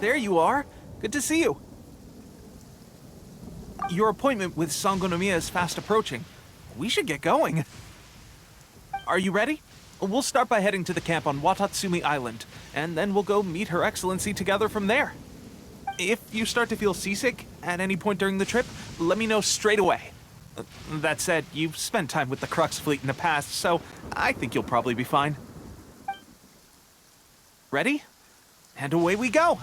there you are. Good to see you. Your appointment with Sangonomiya is fast approaching. We should get going. Are you ready? We'll start by heading to the camp on Watatsumi Island, and then we'll go meet Her Excellency together from there. If you start to feel seasick at any point during the trip, let me know straight away. That said, you've spent time with the Crux fleet in the past, so I think you'll probably be fine. Ready? And away we go!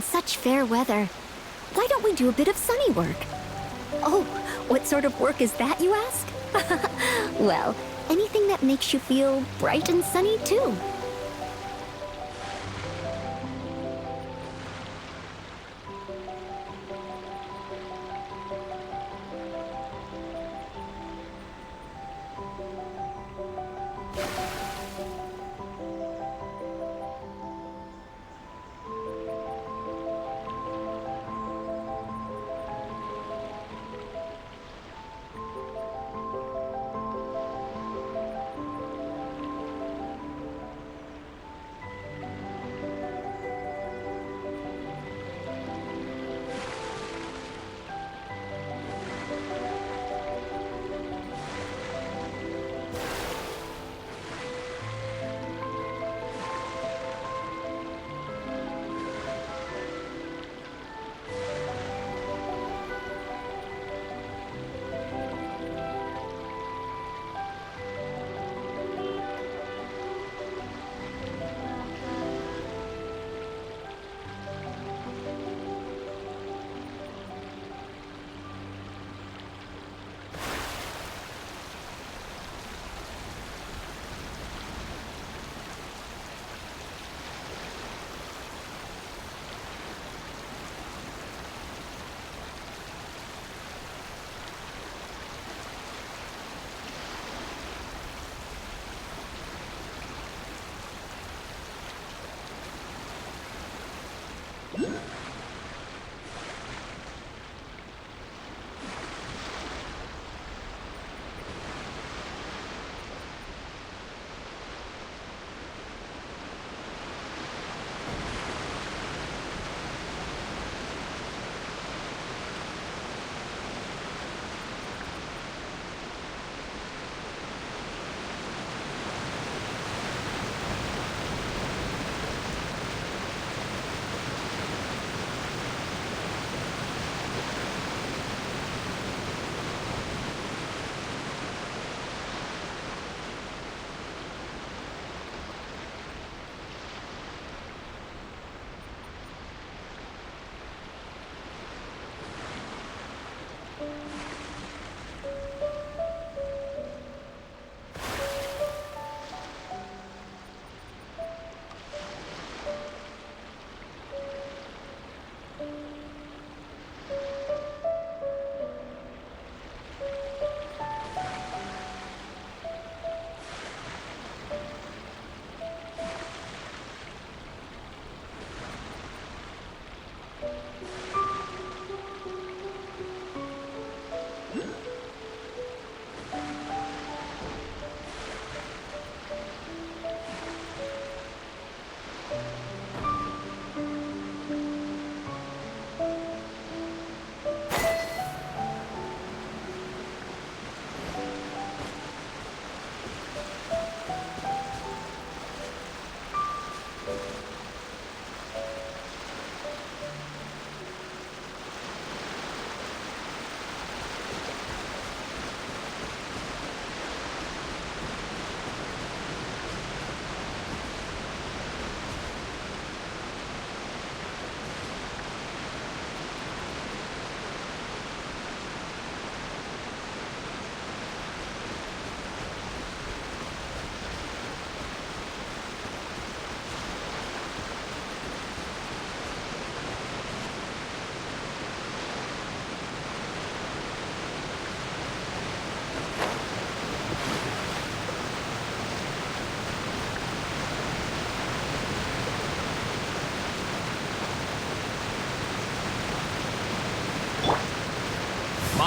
Such fair weather. Why don't we do a bit of sunny work? Oh, what sort of work is that, you ask? Well, anything that makes you feel bright and sunny, too.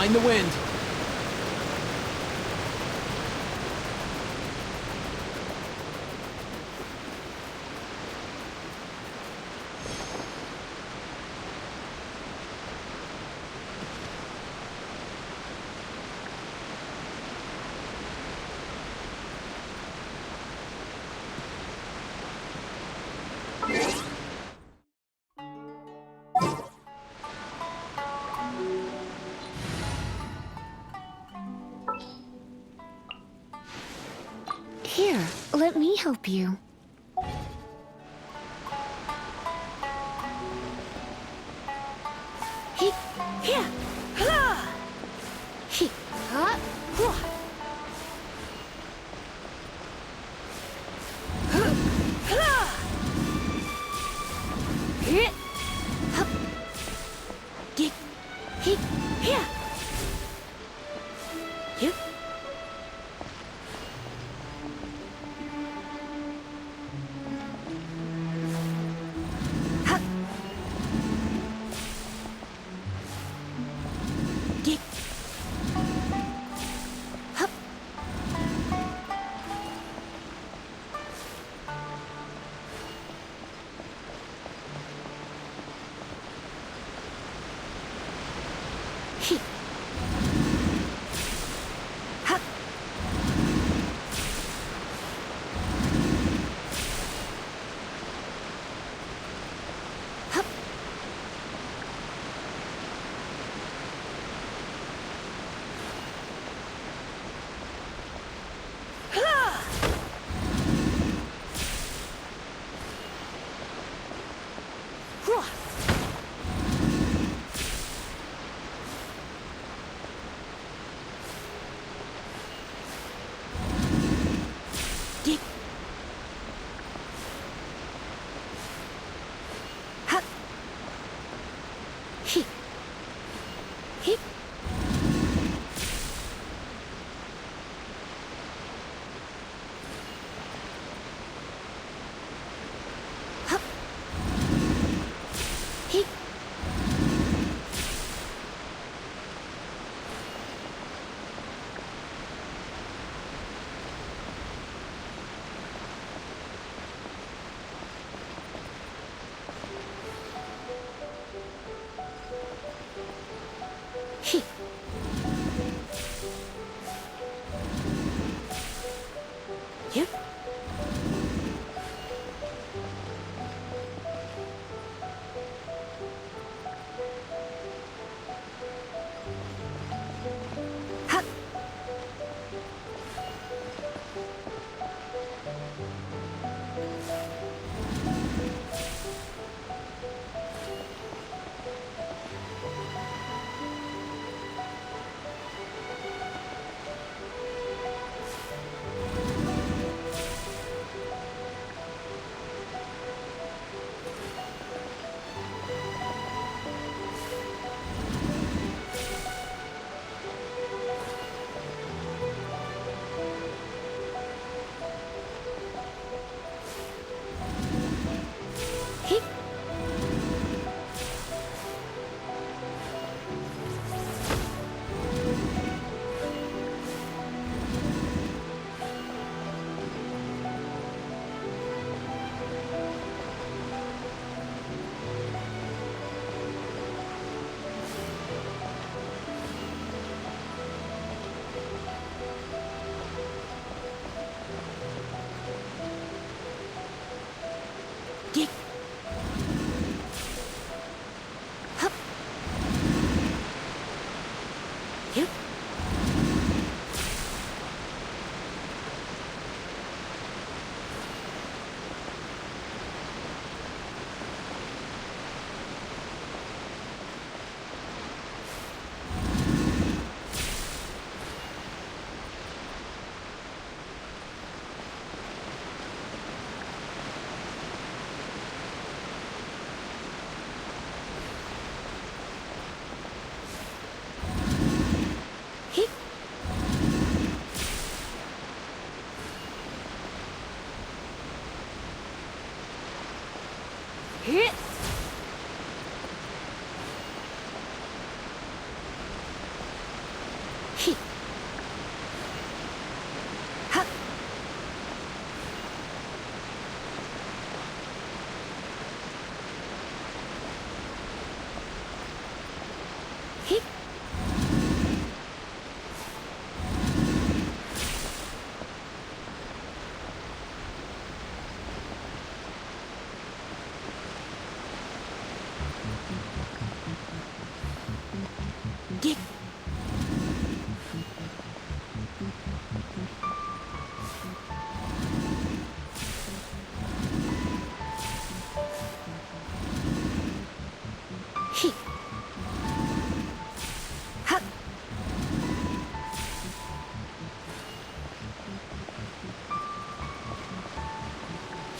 Mind the wind. Here, let me help you. He, here, ha! He, ha, hua. Huh, ha! Here, hup. Get, he, here. You. Hup. Get. Hup. He. Hup. Hup. Ha! Hua! Get. Hup. He. He. Hup. He. He. Yep. Hup. He. Get. Hup. Yep. He. He.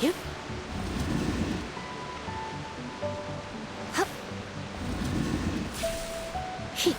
Yep. Hup. He.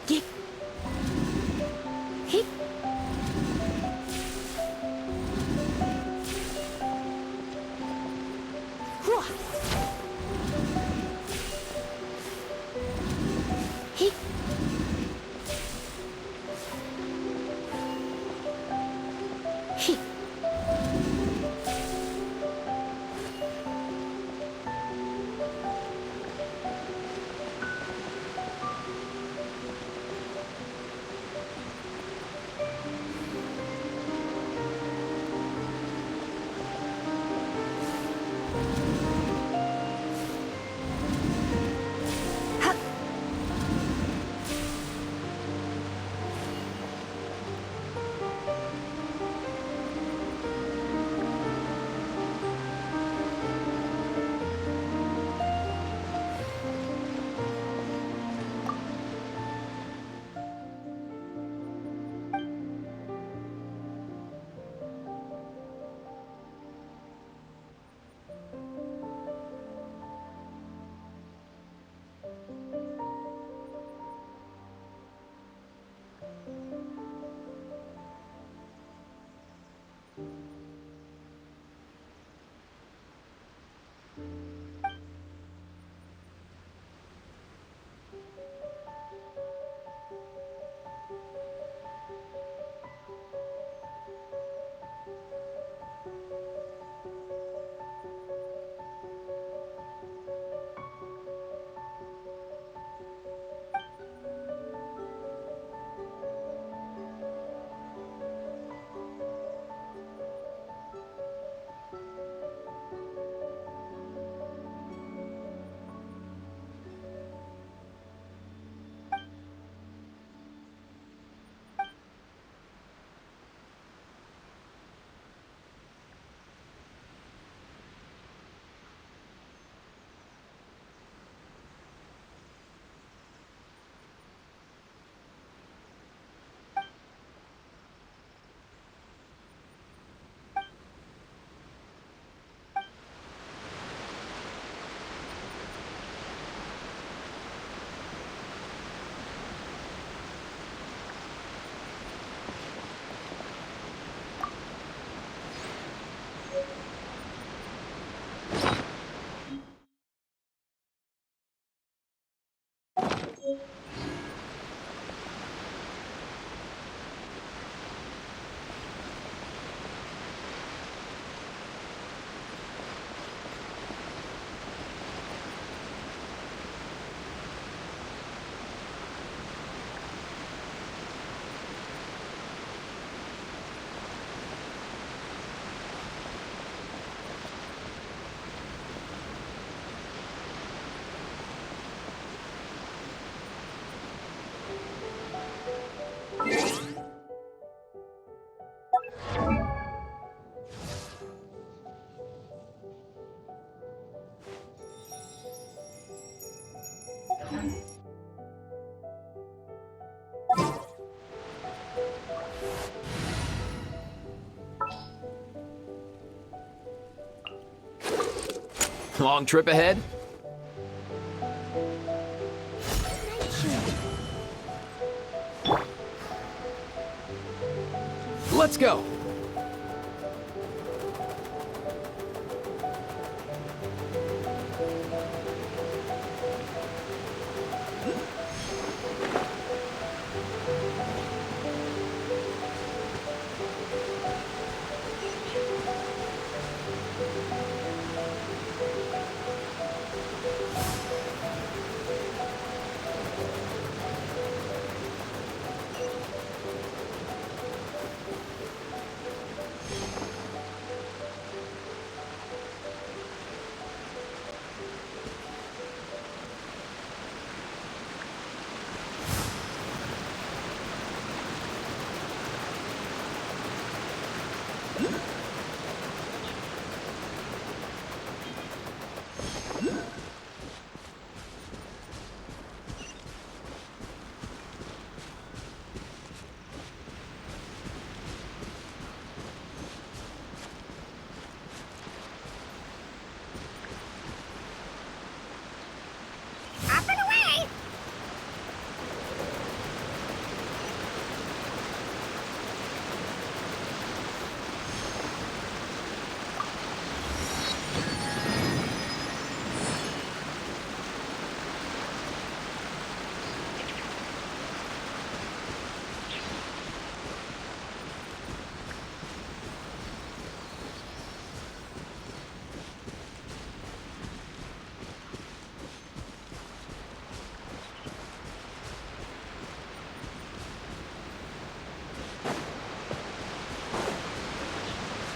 Yep. He. Hua. He. He. Hup. Long trip ahead? Let's go!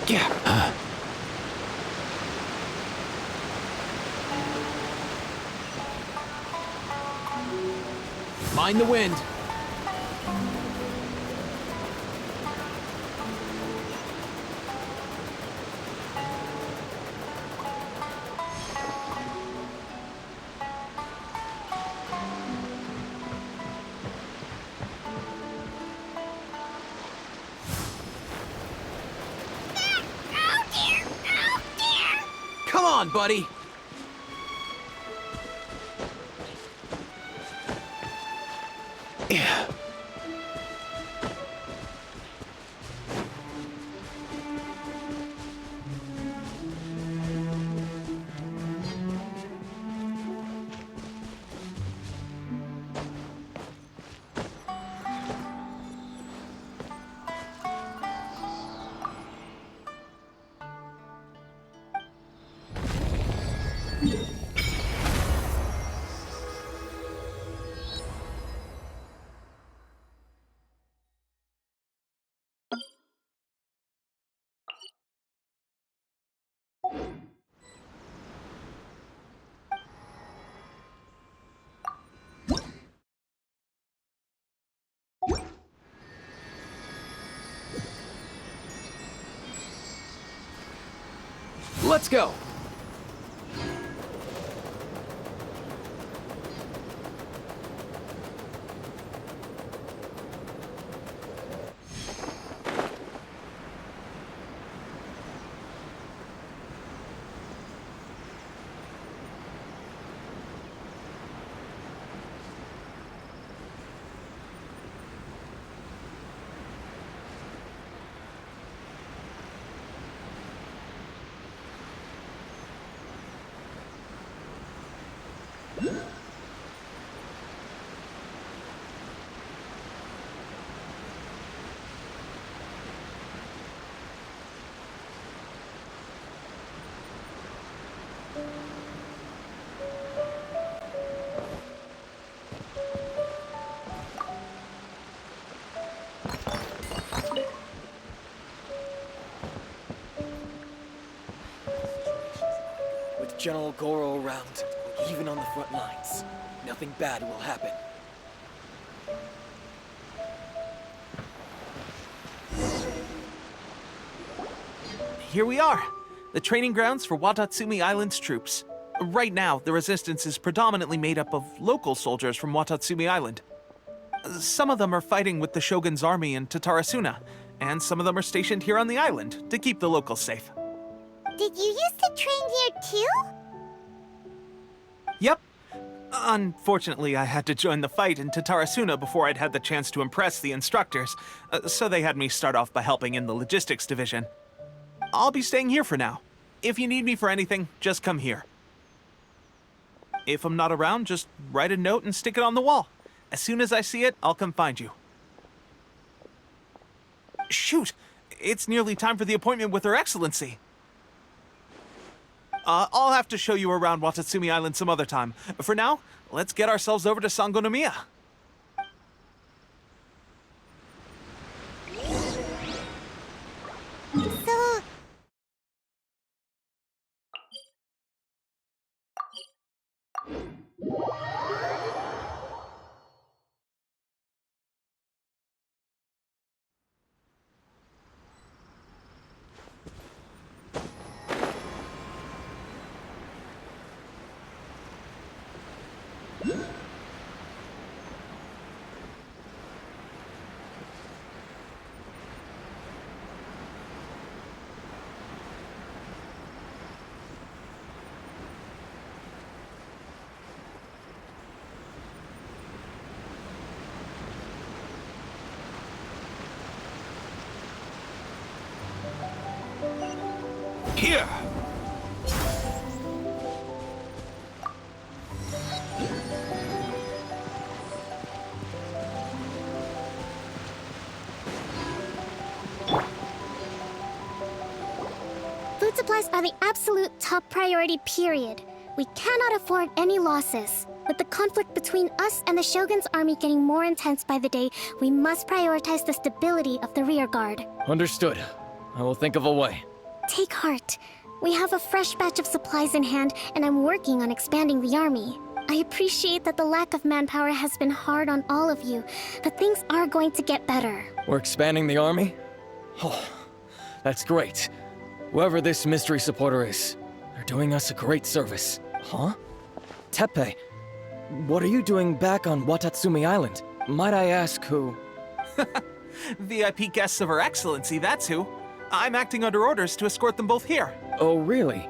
Yeah. Mind the wind. Come on, buddy! Yeah. Let's go! General Goro around, even on the front lines. Nothing bad will happen. Here we are, the training grounds for Watatsumi Island's troops. Right now, the resistance is predominantly made up of local soldiers from Watatsumi Island. Some of them are fighting with the Shogun's army in Tatarasuna, and some of them are stationed here on the island to keep the locals safe. Did you used to train here too? Yep. Unfortunately, I had to join the fight in Tatarasuna before I'd had the chance to impress the instructors, so they had me start off by helping in the logistics division. I'll be staying here for now. If you need me for anything, just come here. If I'm not around, just write a note and stick it on the wall. As soon as I see it, I'll come find you. Shoot! It's nearly time for the appointment with Her Excellency. I'll have to show you around Watatsumi Island some other time. For now, let's get ourselves over to Sangonomiya. So, Here! food supplies are the absolute top priority, period. We cannot afford any losses. With the conflict between us and the Shogun's army getting more intense by the day, we must prioritize the stability of the rear guard. Understood. I will think of a way. Take heart. We have a fresh batch of supplies in hand, and I'm working on expanding the army. I appreciate that the lack of manpower has been hard on all of you, but things are going to get better. We're expanding the army? Oh, that's great. Whoever this mystery supporter is, they're doing us a great service. Huh? Teppei, what are you doing back on Watatsumi Island? Might I ask who? VIP guests of Her Excellency, that's who. I'm acting under orders to escort them both here. Oh, really?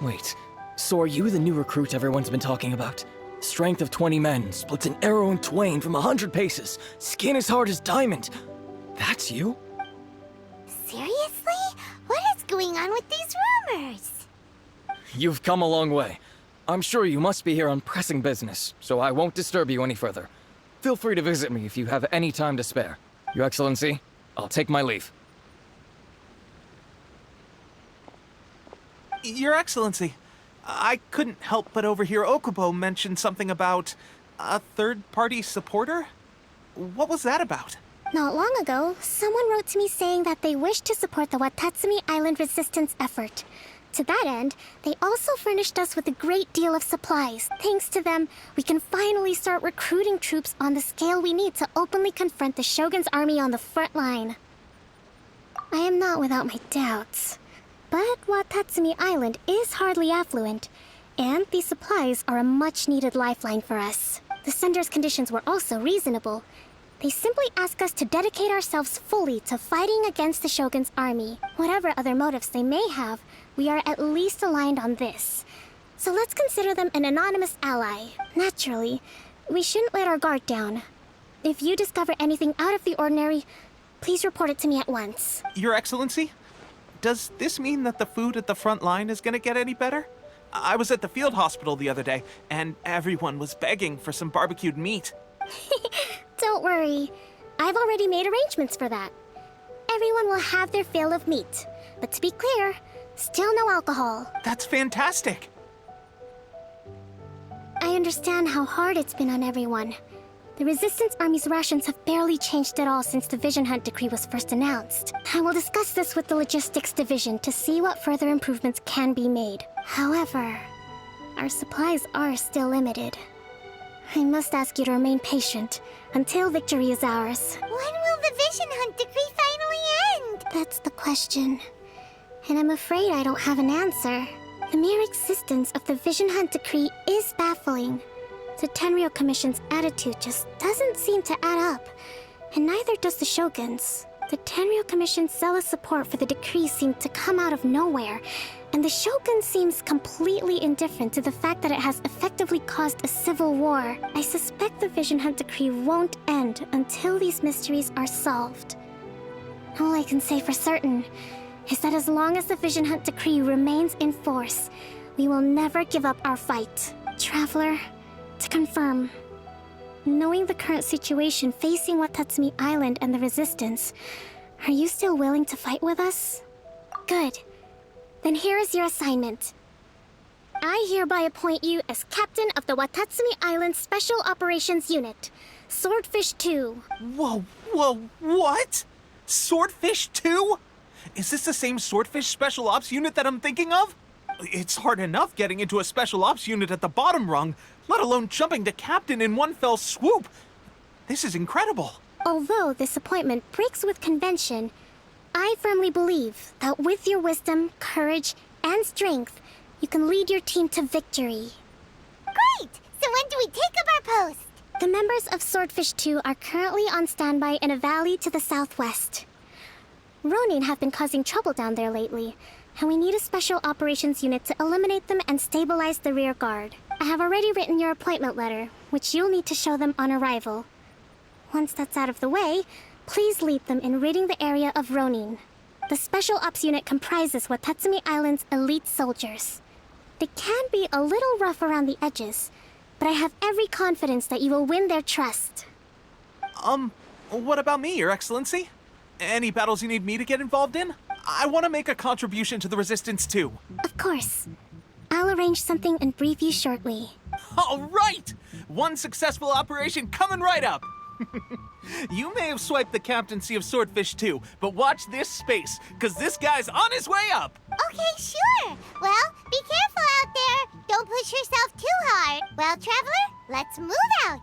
Wait, so are you the new recruit everyone's been talking about? Strength of 20 men, splits an arrow in twain from 100 paces, skin as hard as diamond. That's you? Seriously? What is going on with these rumors? You've come a long way. I'm sure you must be here on pressing business, so I won't disturb you any further. Feel free to visit me if you have any time to spare. Your Excellency, I'll take my leave. Your Excellency, I couldn't help but overhear Okubo mention something about a third-party supporter? What was that about? Not long ago, someone wrote to me saying that they wish to support the Watatsumi Island resistance effort. To that end, they also furnished us with a great deal of supplies. Thanks to them, we can finally start recruiting troops on the scale we need to openly confront the Shogun's army on the front line. I am not without my doubts. But Watatsumi Island is hardly affluent, and these supplies are a much-needed lifeline for us. The sender's conditions were also reasonable. They simply ask us to dedicate ourselves fully to fighting against the Shogun's army. Whatever other motives they may have, we are at least aligned on this. So let's consider them an anonymous ally. Naturally, we shouldn't let our guard down. If you discover anything out of the ordinary, please report it to me at once. Your Excellency? Does this mean that the food at the front line is gonna get any better? I was at the field hospital the other day, and everyone was begging for some barbecued meat. Don't worry. I've already made arrangements for that. Everyone will have their fill of meat. But to be clear, still no alcohol. That's fantastic. I understand how hard it's been on everyone. The Resistance Army's rations have barely changed at all since the Vision Hunt decree was first announced. I will discuss this with the Logistics Division to see what further improvements can be made. However, our supplies are still limited. I must ask you to remain patient until victory is ours. When will the Vision Hunt decree finally end? That's the question. And I'm afraid I don't have an answer. The mere existence of the Vision Hunt decree is baffling. The Tenryou Commission's attitude just doesn't seem to add up, and neither does the Shogun's. The Tenryou Commission's zealous support for the decree seemed to come out of nowhere, and the Shogun seems completely indifferent to the fact that it has effectively caused a civil war. I suspect the Vision Hunt decree won't end until these mysteries are solved. All I can say for certain is that as long as the Vision Hunt decree remains in force, we will never give up our fight. Traveler, to confirm, knowing the current situation facing Watatsumi Island and the Resistance, are you still willing to fight with us? Good. Then here is your assignment. I hereby appoint you as captain of the Watatsumi Island Special Operations Unit, Swordfish 2. Whoa, what? Swordfish 2? Is this the same Swordfish Special Ops unit that I'm thinking of? It's hard enough getting into a Special Ops unit at the bottom rung, let alone jumping to captain in one fell swoop. This is incredible. Although this appointment breaks with convention, I firmly believe that with your wisdom, courage, and strength, you can lead your team to victory. Great! So when do we take up our post? The members of Swordfish 2 are currently on standby in a valley to the southwest. Ronin have been causing trouble down there lately, and we need a special operations unit to eliminate them and stabilize the rear guard. I have already written your appointment letter, which you'll need to show them on arrival. Once that's out of the way, please lead them in ridding the area of Ronin. The Special Ops unit comprises Watatsumi Island's elite soldiers. They can be a little rough around the edges, but I have every confidence that you will win their trust. What about me, Your Excellency? Any battles you need me to get involved in? I want to make a contribution to the Resistance too. Of course. I'll arrange something and brief you shortly. All right! One successful operation coming right up! You may have swiped the captaincy of Swordfish 2, but watch this space, because this guy's on his way up! Okay, sure. Well, be careful out there. Don't push yourself too hard. Well, Traveler, let's move out.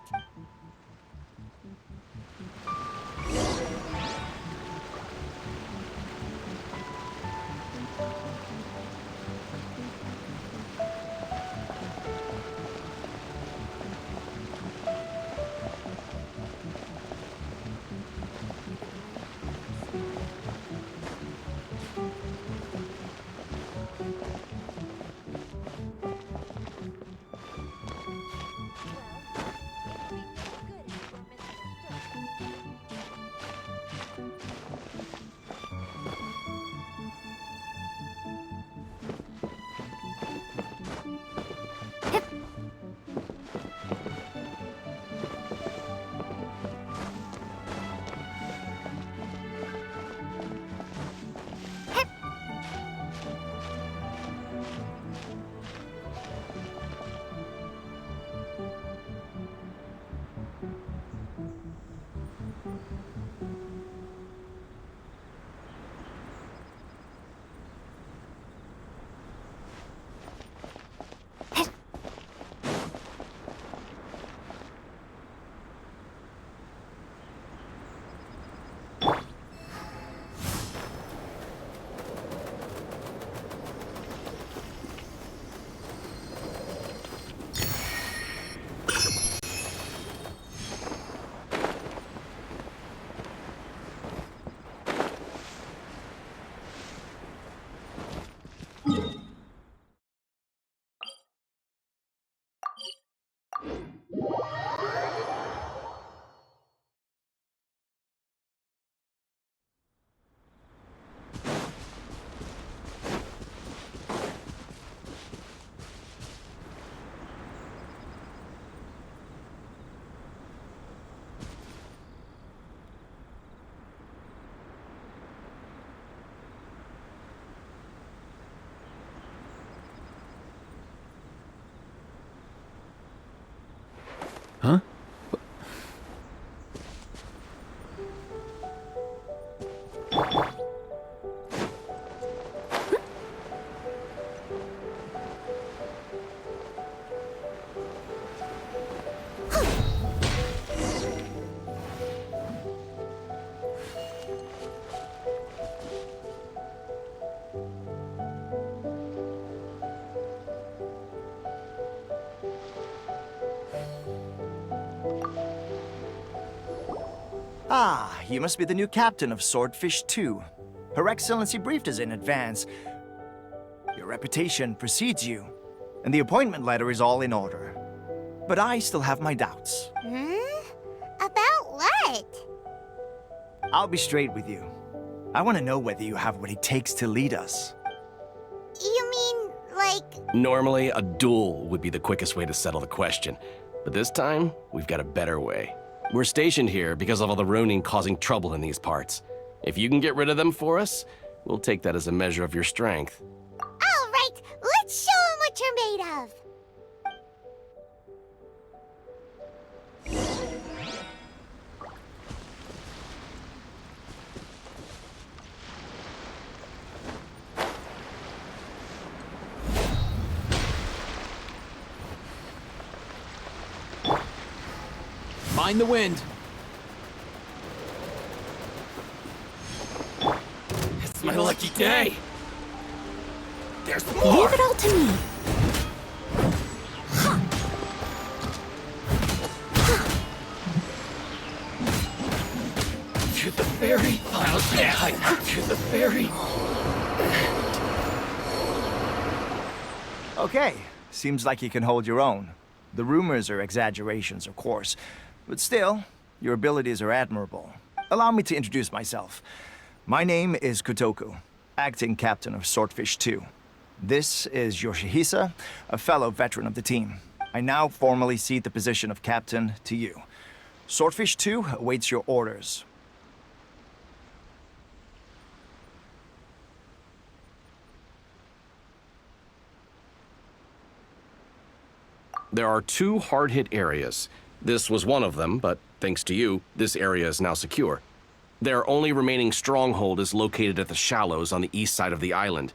Ah, you must be the new captain of Swordfish 2. Her Excellency briefed us in advance. Your reputation precedes you, and the appointment letter is all in order. But I still have my doubts. About what? I'll be straight with you. I want to know whether you have what it takes to lead us. You mean, like... Normally, a duel would be the quickest way to settle the question. But this time, we've got a better way. We're stationed here because of all the Ronin causing trouble in these parts. If you can get rid of them for us, we'll take that as a measure of your strength. All right, let's show 'em what you're made of. Mind the wind. It's my lucky day! There's Leave more! it all to me. To the very to the very... Okay, seems like you can hold your own. The rumors are exaggerations, of course, but still, your abilities are admirable. Allow me to introduce myself. My name is Kotoku, acting captain of Swordfish 2. This is Yoshihisa, a fellow veteran of the team. I now formally cede the position of captain to you. Swordfish 2 awaits your orders. There are 2 hard-hit areas. This was one of them, but thanks to you, this area is now secure. Their only remaining stronghold is located at the shallows on the east side of the island.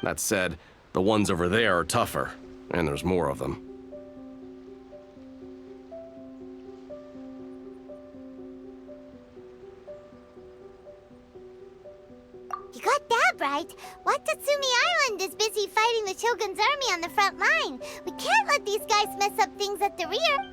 That said, the ones over there are tougher, and there's more of them. You got that right. Watatsumi Island is busy fighting the Shogun's army on the front line. We can't let these guys mess up things at the rear.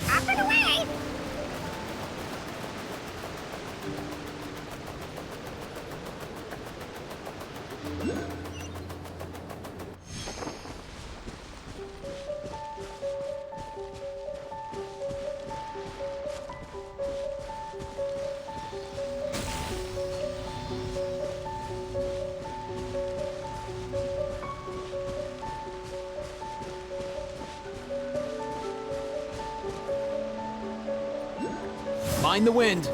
Up and away! Mind the wind.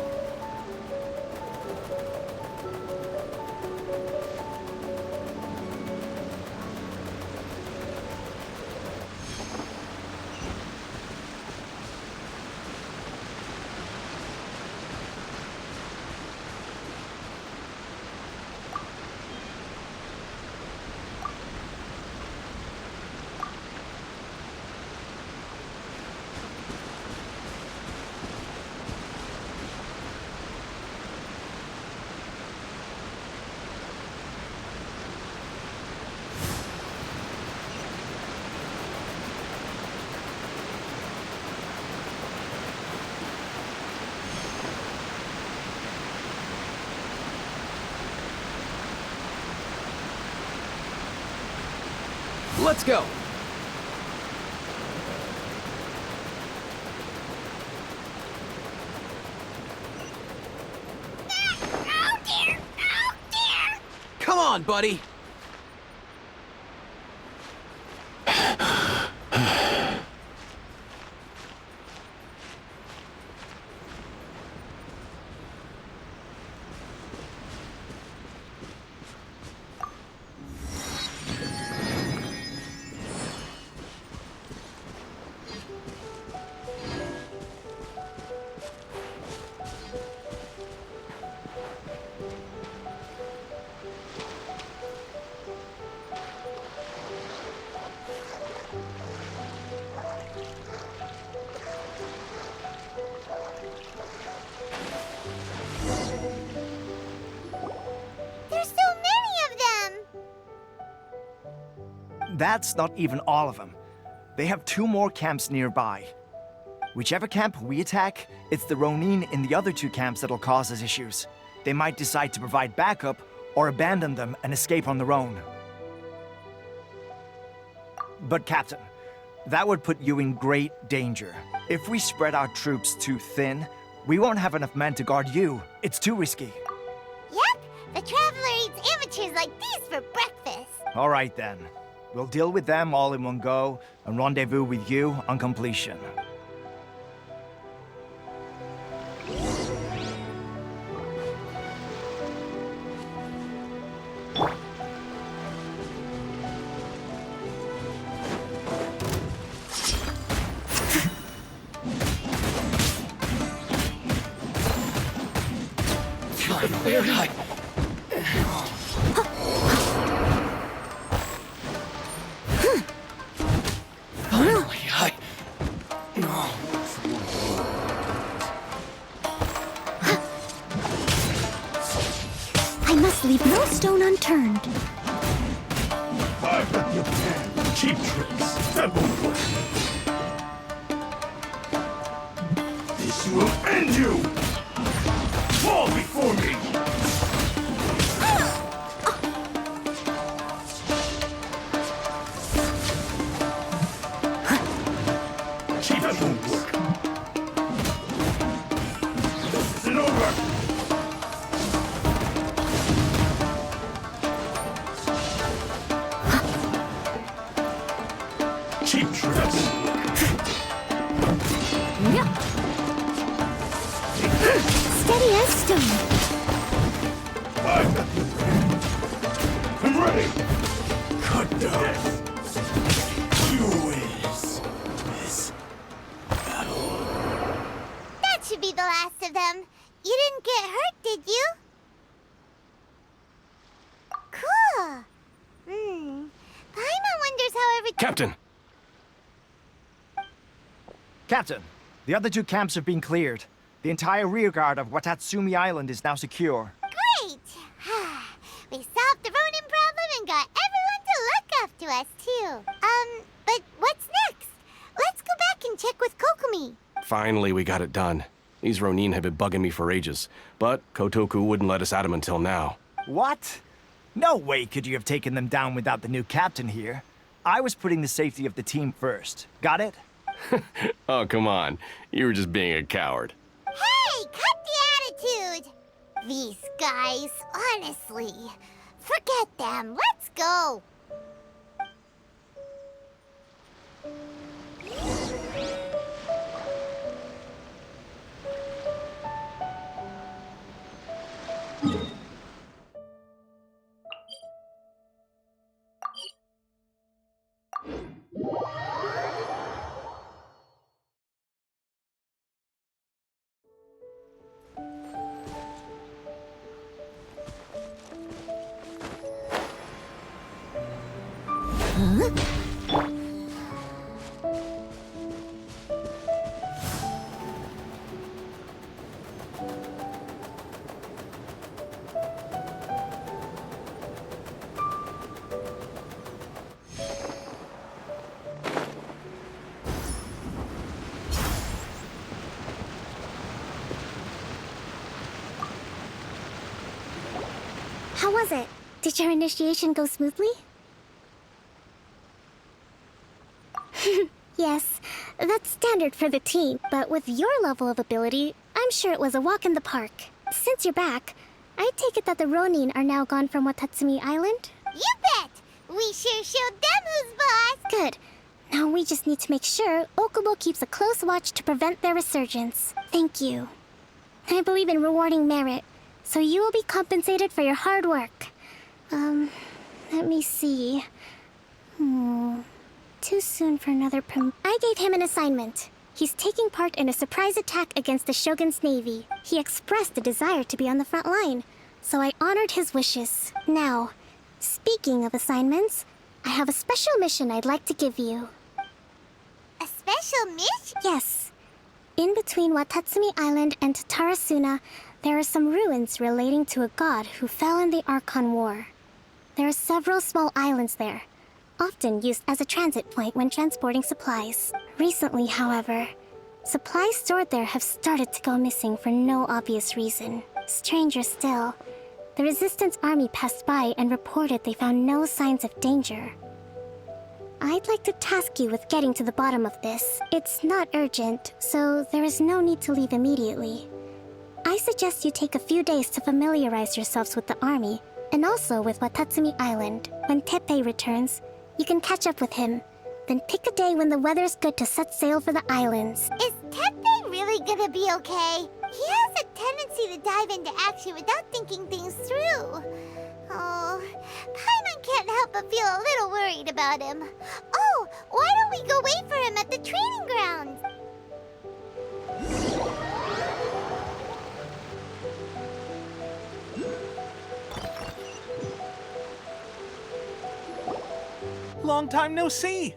Let's go! Oh dear! Oh dear! Come on, buddy! There's so many of them! That's not even all of them. They have 2 more camps nearby. Whichever camp we attack, it's the Ronin in the other 2 camps that'll cause us issues. They might decide to provide backup or abandon them and escape on their own. But Captain, that would put you in great danger. If we spread our troops too thin, we won't have enough men to guard you. It's too risky. Yep, the Traveler eats amateurs like these for breakfast. All right then. We'll deal with them all in one go and rendezvous with you on completion. Weird eye. Finally, No. I must leave no stone unturned. Cheap tricks. That won't work. This will end you! Fall before me! Cheap, that won't work. This isn't over! Cheap tricks. Steady as stone. I'm ready! Cut down! You is this battle. That should be the last of them. You didn't get hurt, did you? Cool. Paimon wonders how every... Captain! Captain, the other 2 camps have been cleared. The entire rearguard of Watatsumi Island is now secure. Great! We solved the Ronin problem and got everyone to look after us, too. But what's next? Let's go back and check with Kokumi. Finally, we got it done. These Ronin have been bugging me for ages, but Kotoku wouldn't let us at them until now. What? No way could you have taken them down without the new captain here. I was putting the safety of the team first. Got it? Oh, come on. You were just being a coward. Hey, cut the attitude! These guys, honestly. Forget them. Let's go. How was it? Did your initiation go smoothly? Yes, that's standard for the team, but with your level of ability, I'm sure it was a walk in the park. Since you're back, I take it that the Ronin are now gone from Watatsumi Island? You bet! We sure showed them who's boss! Good. Now we just need to make sure Okubo keeps a close watch to prevent their resurgence. Thank you. I believe in rewarding merit, so you will be compensated for your hard work. Let me see. Too soon for another I gave him an assignment. He's taking part in a surprise attack against the Shogun's navy. He expressed a desire to be on the front line, so I honored his wishes. Now, speaking of assignments, I have a special mission I'd like to give you. A special mission? Yes. In between Watatsumi Island and Tatarasuna, there are some ruins relating to a god who fell in the Archon War. There are several small islands there, often used as a transit point when transporting supplies. Recently, however, supplies stored there have started to go missing for no obvious reason. Stranger still, the Resistance army passed by and reported they found no signs of danger. I'd like to task you with getting to the bottom of this. It's not urgent, so there is no need to leave immediately. I suggest you take a few days to familiarize yourselves with the army, and also with Watatsumi Island. When Teppei returns, you can catch up with him. Then pick a day when the weather's good to set sail for the islands. Is Teppei really gonna be okay? He has a tendency to dive into action without thinking things through. Oh, Paimon can't help but feel a little worried about him. Oh, why don't we go wait for him at the training grounds? Long time no see.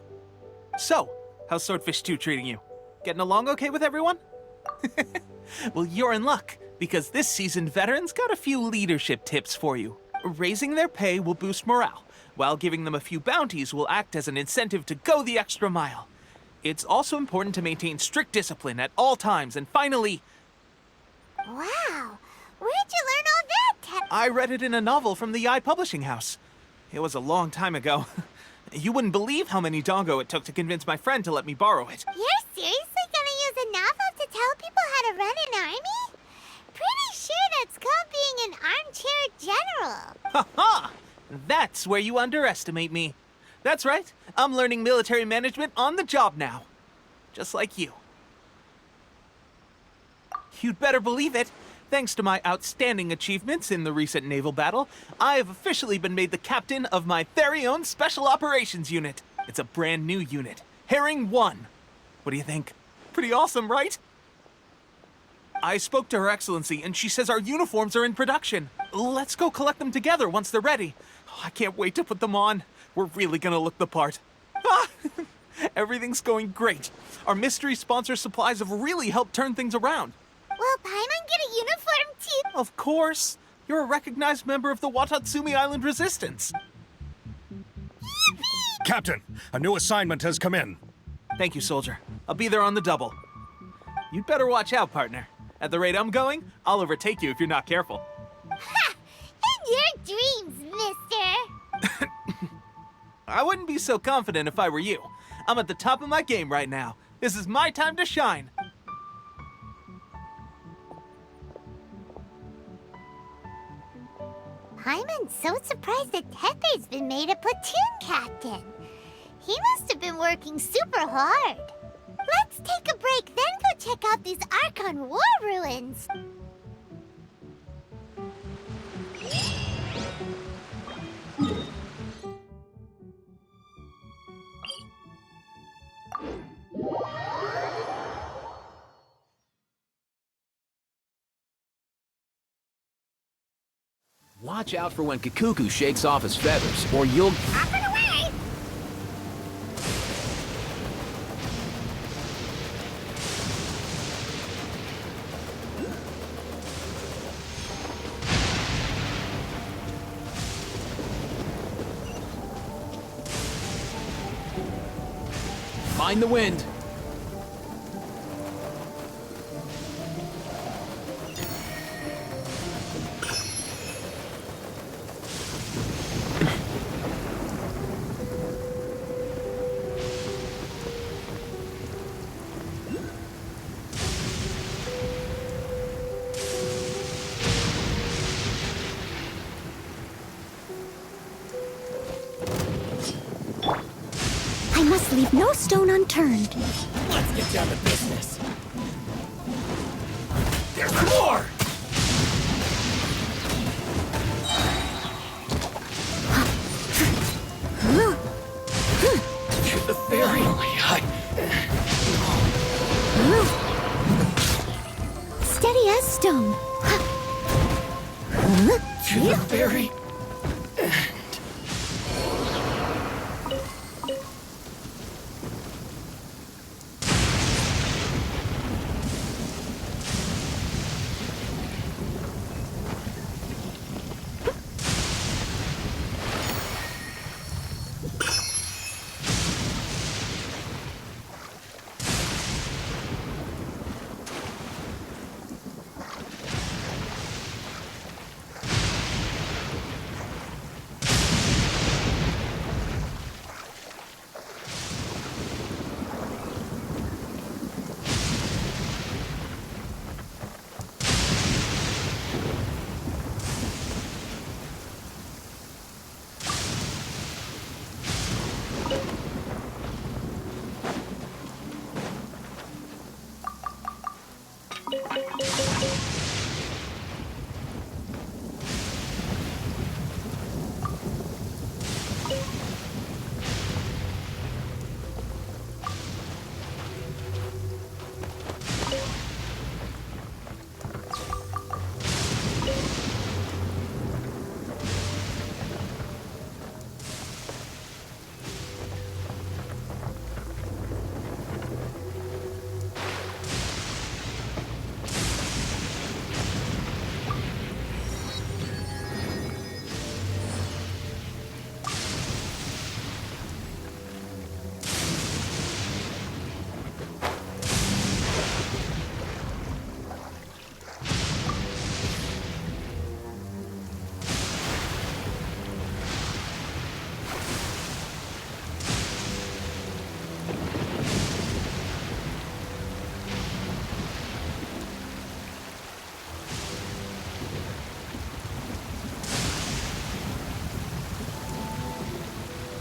So, how's Swordfish 2 treating you? Getting along okay with everyone? Well, you're in luck, because this seasoned veteran's got a few leadership tips for you. Raising their pay will boost morale, while giving them a few bounties will act as an incentive to go the extra mile. It's also important to maintain strict discipline at all times, and finally... Wow, where'd you learn all that, Teppei? I read it in a novel from the Yae Publishing House. It was a long time ago. You wouldn't believe how many dongo it took to convince my friend to let me borrow it. You're seriously gonna use a novel to tell people how to run an army? Pretty sure that's called being an armchair general. Ha ha! That's where you underestimate me. That's right, I'm learning military management on the job now. Just like you. You'd better believe it. Thanks to my outstanding achievements in the recent naval battle, I have officially been made the captain of my very own Special Operations Unit. It's a brand new unit, Herring 1. What do you think? Pretty awesome, right? I spoke to Her Excellency, and she says our uniforms are in production. Let's go collect them together once they're ready. Oh, I can't wait to put them on. We're really gonna look the part. Ah! Everything's going great. Our mystery sponsor supplies have really helped turn things around. Will Paimon get a uniform too? Of course. You're a recognized member of the Watatsumi Island Resistance. Captain, a new assignment has come in. Thank you, soldier. I'll be there on the double. You'd better watch out, partner. At the rate I'm going, I'll overtake you if you're not careful. Ha! In your dreams, mister! I wouldn't be so confident if I were you. I'm at the top of my game right now. This is my time to shine. Paimon's so surprised that Teppei's been made a platoon captain. He must have been working super hard. Let's take a break, then go check out these Archon War ruins. Watch out for when Kikuku shakes off his feathers, or you'll... Up and away! Mind the wind. leave no stone unturned. Let's get down to business. There's more! To the ferry. Steady as stone. To the ferry.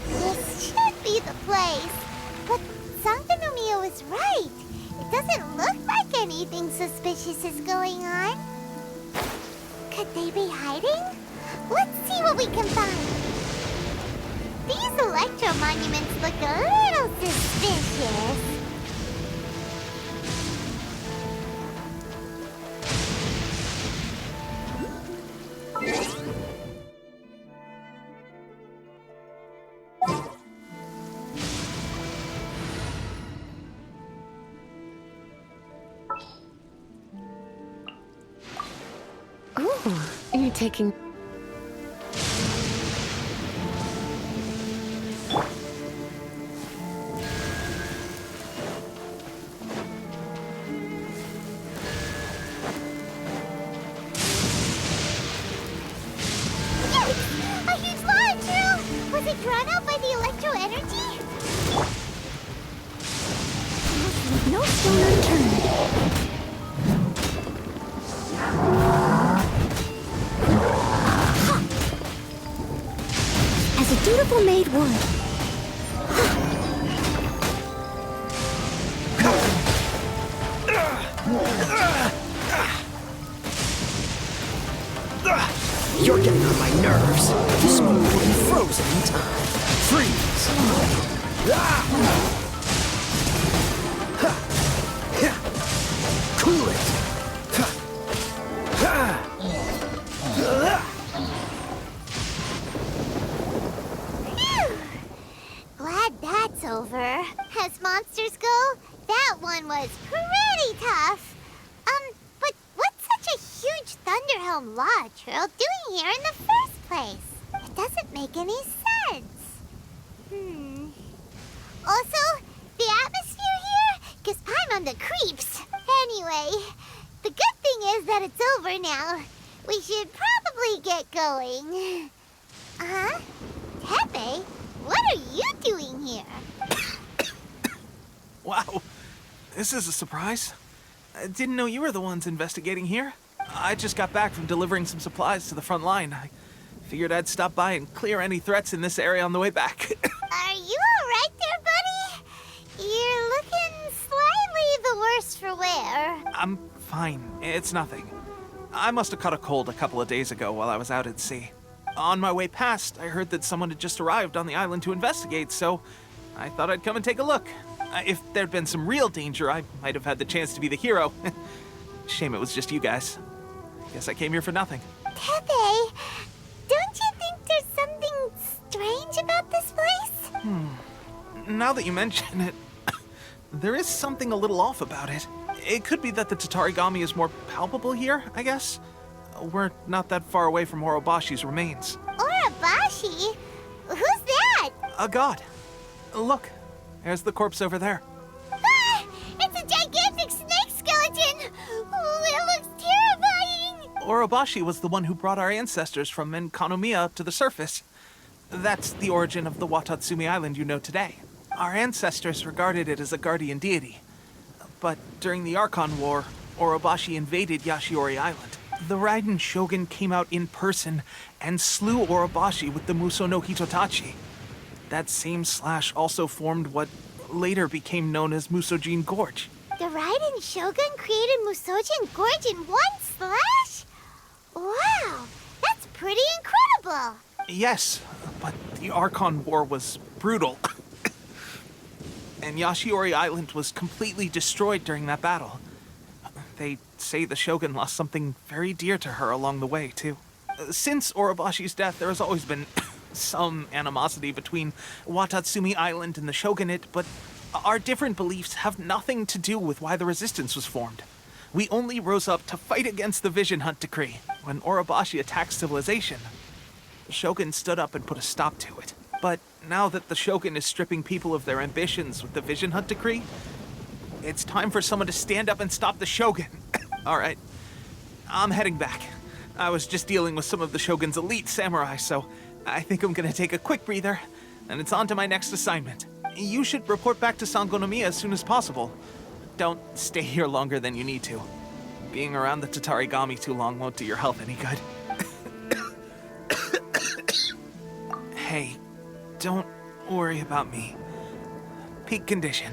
This should be the place. But Sangonomiya was right. It doesn't look like anything suspicious is going on. Could they be hiding? Let's see what we can find. These electro monuments look a little suspicious. Oh, you're taking... A huge lava trail! Was it drawn out by the electro energy? No stone unturned. As a dutiful maid would. You're getting on my nerves. This one will be frozen in time. Freeze! Cool it! Phew! Glad that's over. As monsters go, that one was pretty tough. But what's such a huge Thunderhelm lava trail doing here in the first place? It doesn't make any sense. Also, the atmosphere here gives Paimon the creeps. Anyway, the good thing is that it's over now. We should probably get going. Tepe, what are you doing here? Wow, this is a surprise. I didn't know you were the ones investigating here. I just got back from delivering some supplies to the front line. I figured I'd stop by and clear any threats in this area on the way back. Are you alright there, buddy? the worse for wear. I'm fine. It's nothing. I must have caught a cold a couple of days ago while I was out at sea. On my way past, I heard that someone had just arrived on the island to investigate, so I thought I'd come and take a look. If there'd been some real danger, I might have had the chance to be the hero. Shame it was just you guys. Guess I came here for nothing. Tepe, don't you think there's something strange about this place? Now that you mention it, there is something a little off about it. It could be that the Tatarigami is more palpable here, I guess. We're not that far away from Orobashi's remains. Orobashi? Who's that? A god. Look, there's the corpse over there. Ah! It's a gigantic snake skeleton! Oh, it looks terrifying! Orobashi was the one who brought our ancestors from Enkanomiya to the surface. That's the origin of the Watatsumi Island you know today. Our ancestors regarded it as a guardian deity. But during the Archon War, Orobashi invaded Yashiori Island. The Raiden Shogun came out in person and slew Orobashi with the Muso no Hitotachi. That same slash also formed what later became known as Musojin Gorge. The Raiden Shogun created Musojin Gorge in one slash? Wow, that's pretty incredible! Yes, but the Archon War was brutal. And Yashiori Island was completely destroyed during that battle. They say the Shogun lost something very dear to her along the way, too. Since Orobashi's death, there has always been some animosity between Watatsumi Island and the Shogunate, but our different beliefs have nothing to do with why the resistance was formed. We only rose up to fight against the Vision Hunt Decree. When Orobashi attacked civilization, the Shogun stood up and put a stop to it. But now that the Shogun is stripping people of their ambitions with the Vision Hunt Decree, it's time for someone to stand up and stop the Shogun. All right, I'm heading back. I was just dealing with some of the Shogun's elite samurai, so I think I'm gonna take a quick breather, and it's on to my next assignment. You should report back to Sangonomiya as soon as possible. Don't stay here longer than you need to. Being around the Tatarigami too long won't do your health any good. Hey, don't worry about me. Peak condition.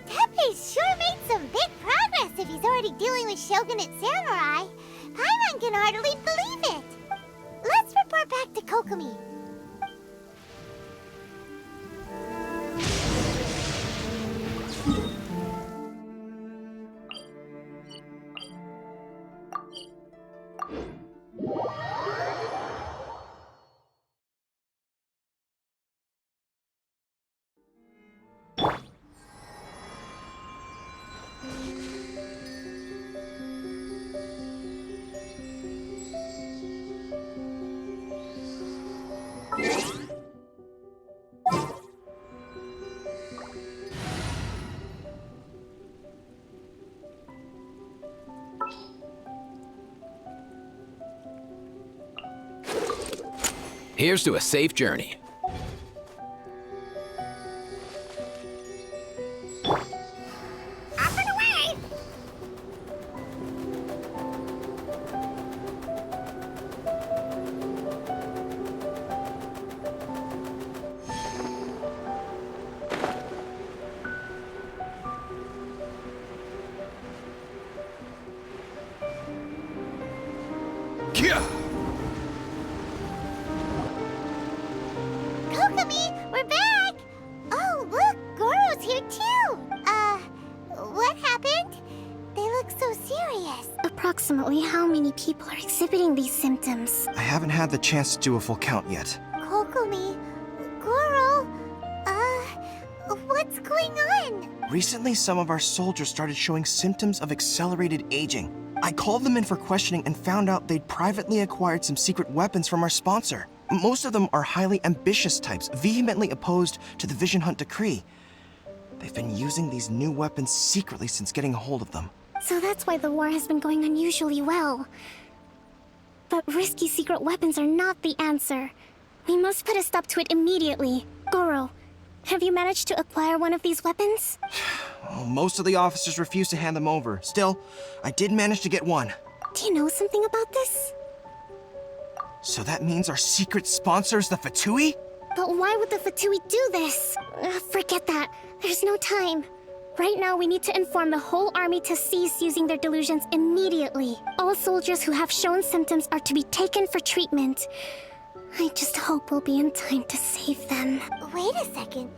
Tepe sure made some big progress if he's already dealing with Shogunate samurai. Paimon can hardly believe it. Let's report back to Kokomi. Here's to a safe journey. Off and away! Kokomi, we're back! Oh, look, Goro's here too! What happened? They look so serious. Approximately how many people are exhibiting these symptoms? I haven't had the chance to do a full count yet. Kokomi, Goro, what's going on? Recently, some of our soldiers started showing symptoms of accelerated aging. I called them in for questioning and found out they'd privately acquired some secret weapons from our sponsor. Most of them are highly ambitious types, vehemently opposed to the Vision Hunt Decree. They've been using these new weapons secretly since getting a hold of them. So that's why the war has been going unusually well. But risky secret weapons are not the answer. We must put a stop to it immediately. Goro, have you managed to acquire one of these weapons? Well, most of the officers refuse to hand them over. Still, I did manage to get one. Do you know something about this? So that means our secret sponsor is the Fatui? But why would the Fatui do this? Forget that. There's no time. Right now, we need to inform the whole army to cease using their delusions immediately. All soldiers who have shown symptoms are to be taken for treatment. I just hope we'll be in time to save them. Wait a second.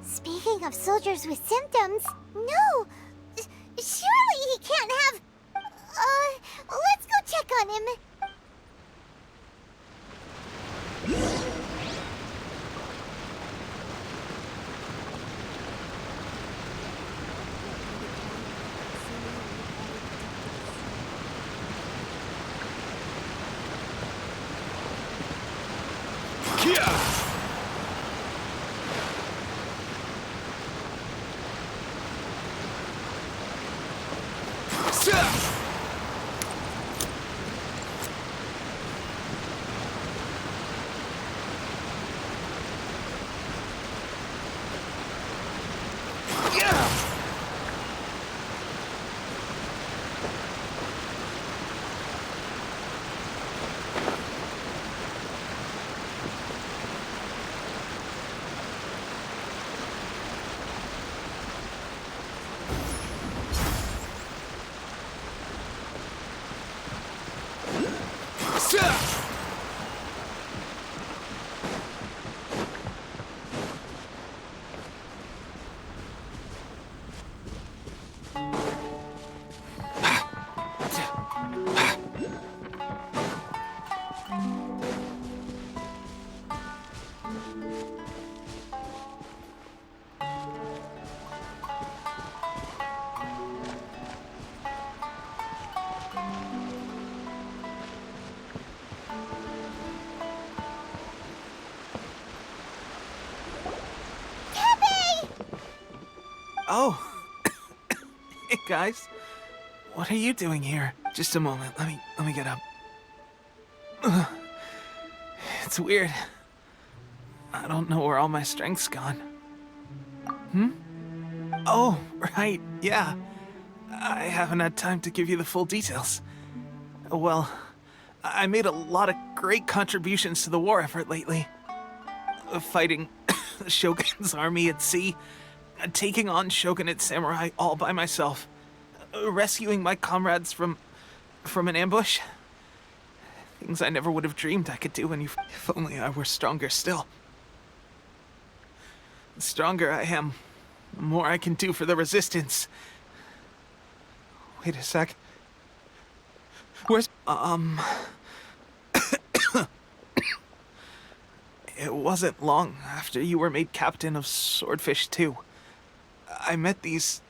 Speaking of soldiers with symptoms, no! Surely he can't have... let's go check on him. Oh. Hey, guys. What are you doing here? Just a moment. Let me get up. Ugh. It's weird. I don't know where all my strength's gone. Oh, right. Yeah. I haven't had time to give you the full details. Well, I made a lot of great contributions to the war effort lately. Fighting the Shogun's army at sea, taking on Shogunate samurai all by myself, rescuing my comrades from an ambush. Things I never would have dreamed I could do, and if only I were stronger still. The stronger I am, the more I can do for the Resistance. Wait a sec. Where's... It wasn't long after you were made captain of Swordfish 2. I met these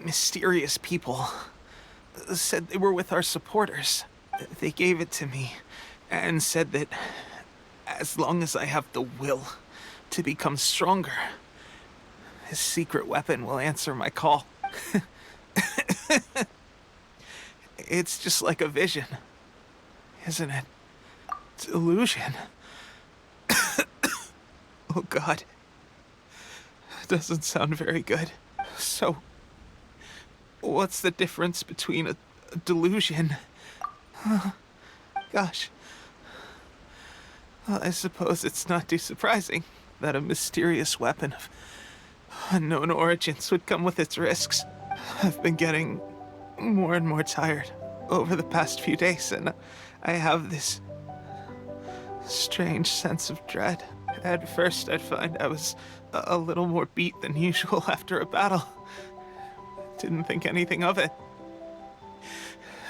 mysterious people. Said they were with our supporters. They gave it to me and said that as long as I have the will to become stronger, his secret weapon will answer my call. It's just like a vision, isn't it? Delusion. Oh God. Doesn't sound very good. So, what's the difference between a delusion? Gosh. Well, I suppose it's not too surprising that a mysterious weapon of unknown origins would come with its risks. I've been getting more and more tired over the past few days, and I have this strange sense of dread. At first, I'd find I was a little more beat than usual after a battle. Didn't think anything of it.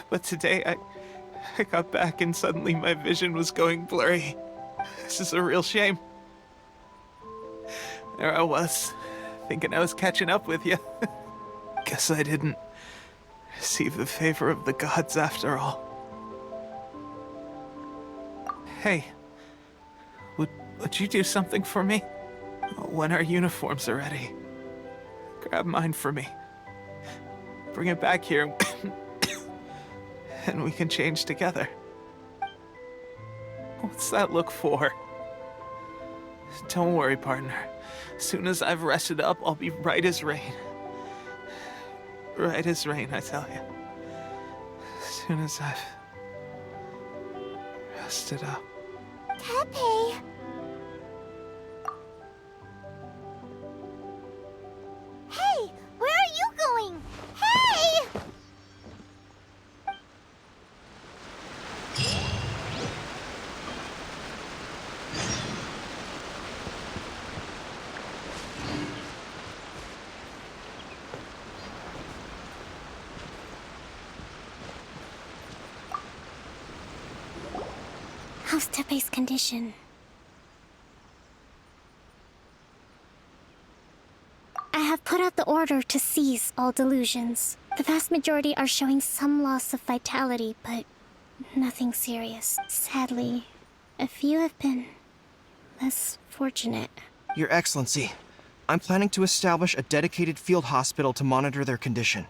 But today, I got back and suddenly my vision was going blurry. This is a real shame. There I was, thinking I was catching up with you. Guess I didn't receive the favor of the gods after all. Hey, would you do something for me? When our uniforms are ready, grab mine for me. Bring it back here, and we can change together. What's that look for? Don't worry, partner. As soon as I've rested up, I'll be right as rain. Right as rain, I tell you. As soon as I've rested up. Teppei! How's Tepe's condition? I have put out the order to seize all delusions. The vast majority are showing some loss of vitality, but nothing serious. Sadly, a few have been less fortunate. Your Excellency, I'm planning to establish a dedicated field hospital to monitor their condition.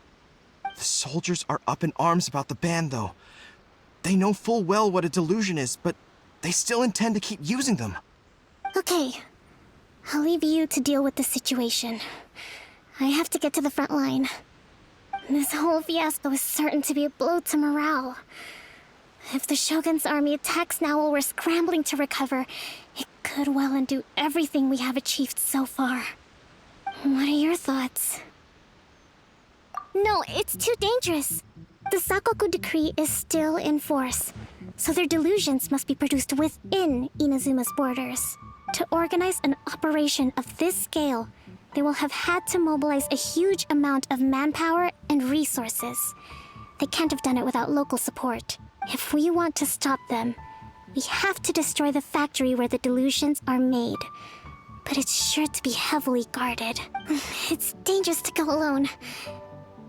The soldiers are up in arms about the ban, though. They know full well what a delusion is, but they still intend to keep using them. Okay, I'll leave you to deal with the situation. I have to get to the front line. This whole fiasco is certain to be a blow to morale. If the Shogun's army attacks now while we're scrambling to recover, it could well undo everything we have achieved so far. What are your thoughts? No, it's too dangerous. The Sakoku decree is still in force, so their delusions must be produced within Inazuma's borders. To organize an operation of this scale, they will have had to mobilize a huge amount of manpower and resources. They can't have done it without local support. If we want to stop them, we have to destroy the factory where the delusions are made. But it's sure to be heavily guarded. It's dangerous to go alone.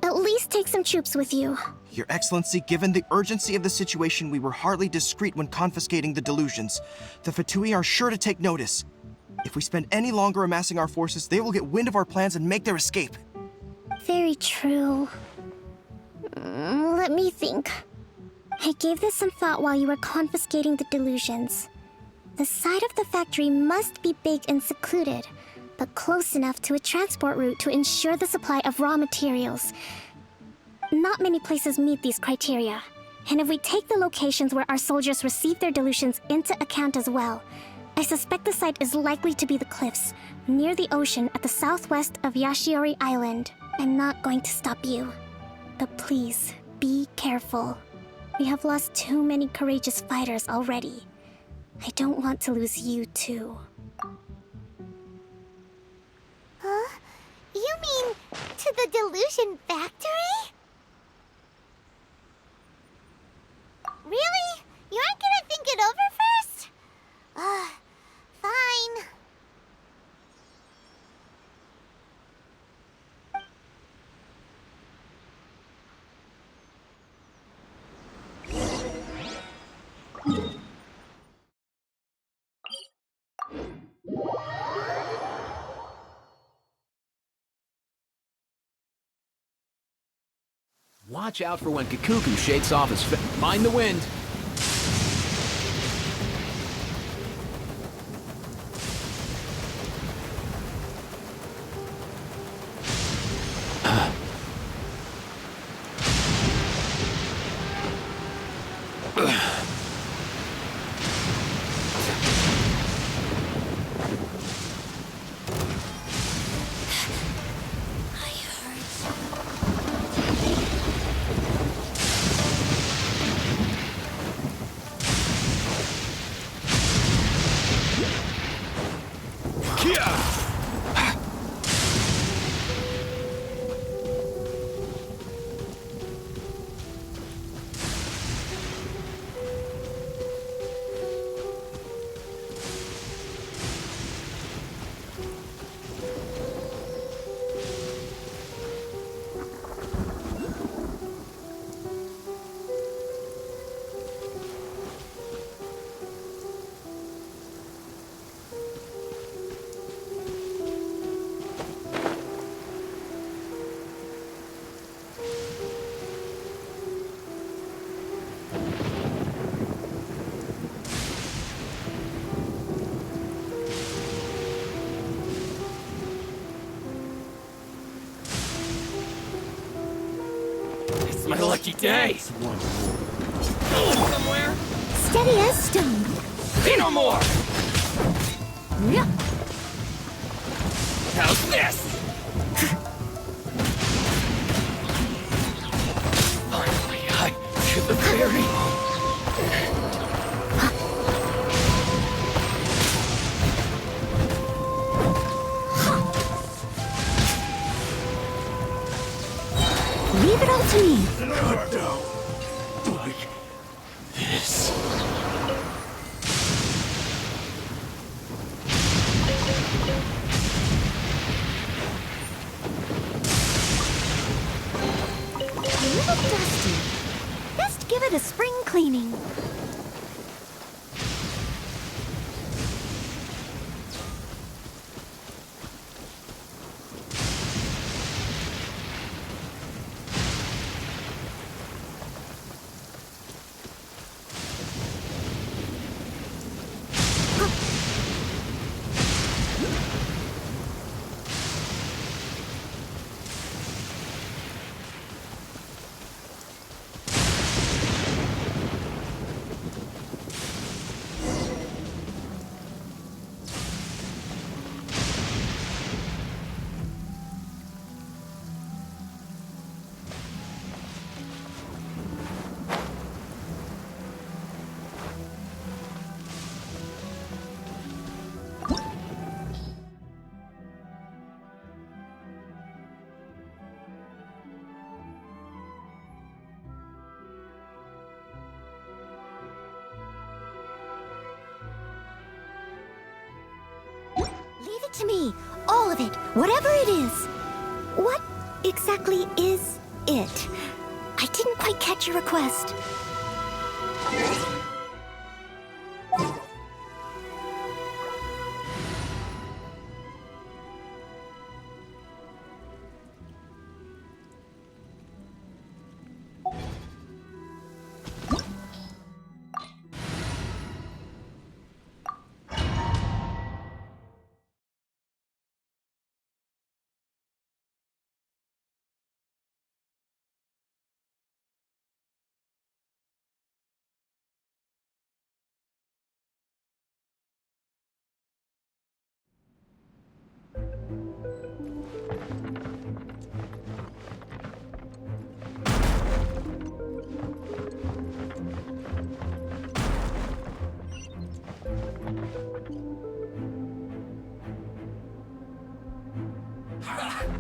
At least take some troops with you. Your Excellency, given the urgency of the situation, we were hardly discreet when confiscating the delusions. The Fatui are sure to take notice. If we spend any longer amassing our forces, they will get wind of our plans and make their escape. Very true. Let me think. I gave this some thought while you were confiscating the delusions. The side of the factory must be big and secluded, but close enough to a transport route to ensure the supply of raw materials. Not many places meet these criteria, and if we take the locations where our soldiers receive their delusions into account as well, I suspect the site is likely to be the cliffs, near the ocean at the southwest of Yashiori Island. I'm not going to stop you, but please, be careful. We have lost too many courageous fighters already. I don't want to lose you too. Huh? You mean to the delusion factory? Really? You aren't gonna think it over first? Fine. Watch out for when Kikuku shakes off his mind the wind. My lucky day! Somewhere? Steady as stone. Be no more! Yeah. How's this? Finally, I to the very... Leave it all to me. Cut down. Like this. to spring cleaning. Leave it to me. All of it. Whatever it is. What exactly is it? I didn't quite catch your request.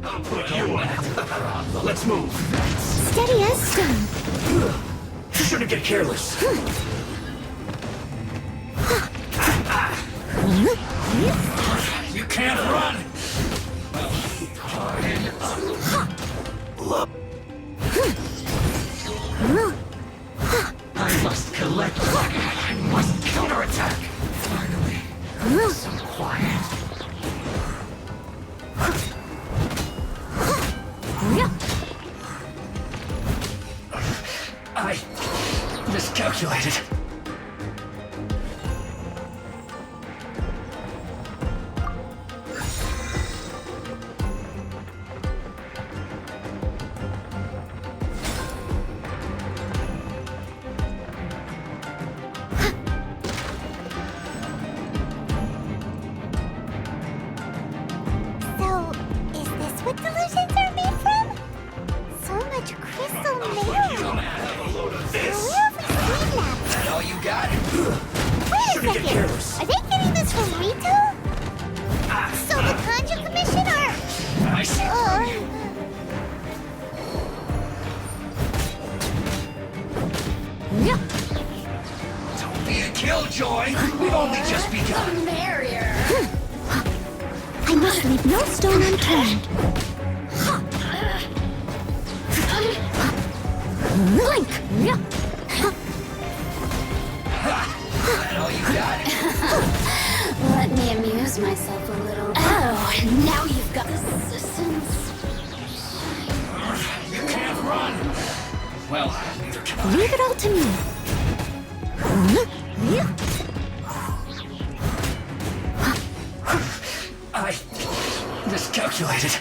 I'll put you out. Let's move. Steady as stone. You shouldn't get careless. You can't run. I must collect. I must counterattack. Finally, some quiet. I miscalculated. So, is this what delusions are made from? So much crystal metal. This. Where have we seen that? All you got? Wait a second. Are they getting this from Rito? So the Kanji Commission are... I see. Don't be a killjoy. We've only just begun. I must leave no stone unturned. Blink! That all you got? Let me amuse myself a little. Oh, now you've got resistance. You can't run. Well, neither can I. Leave it all to me. I miscalculated.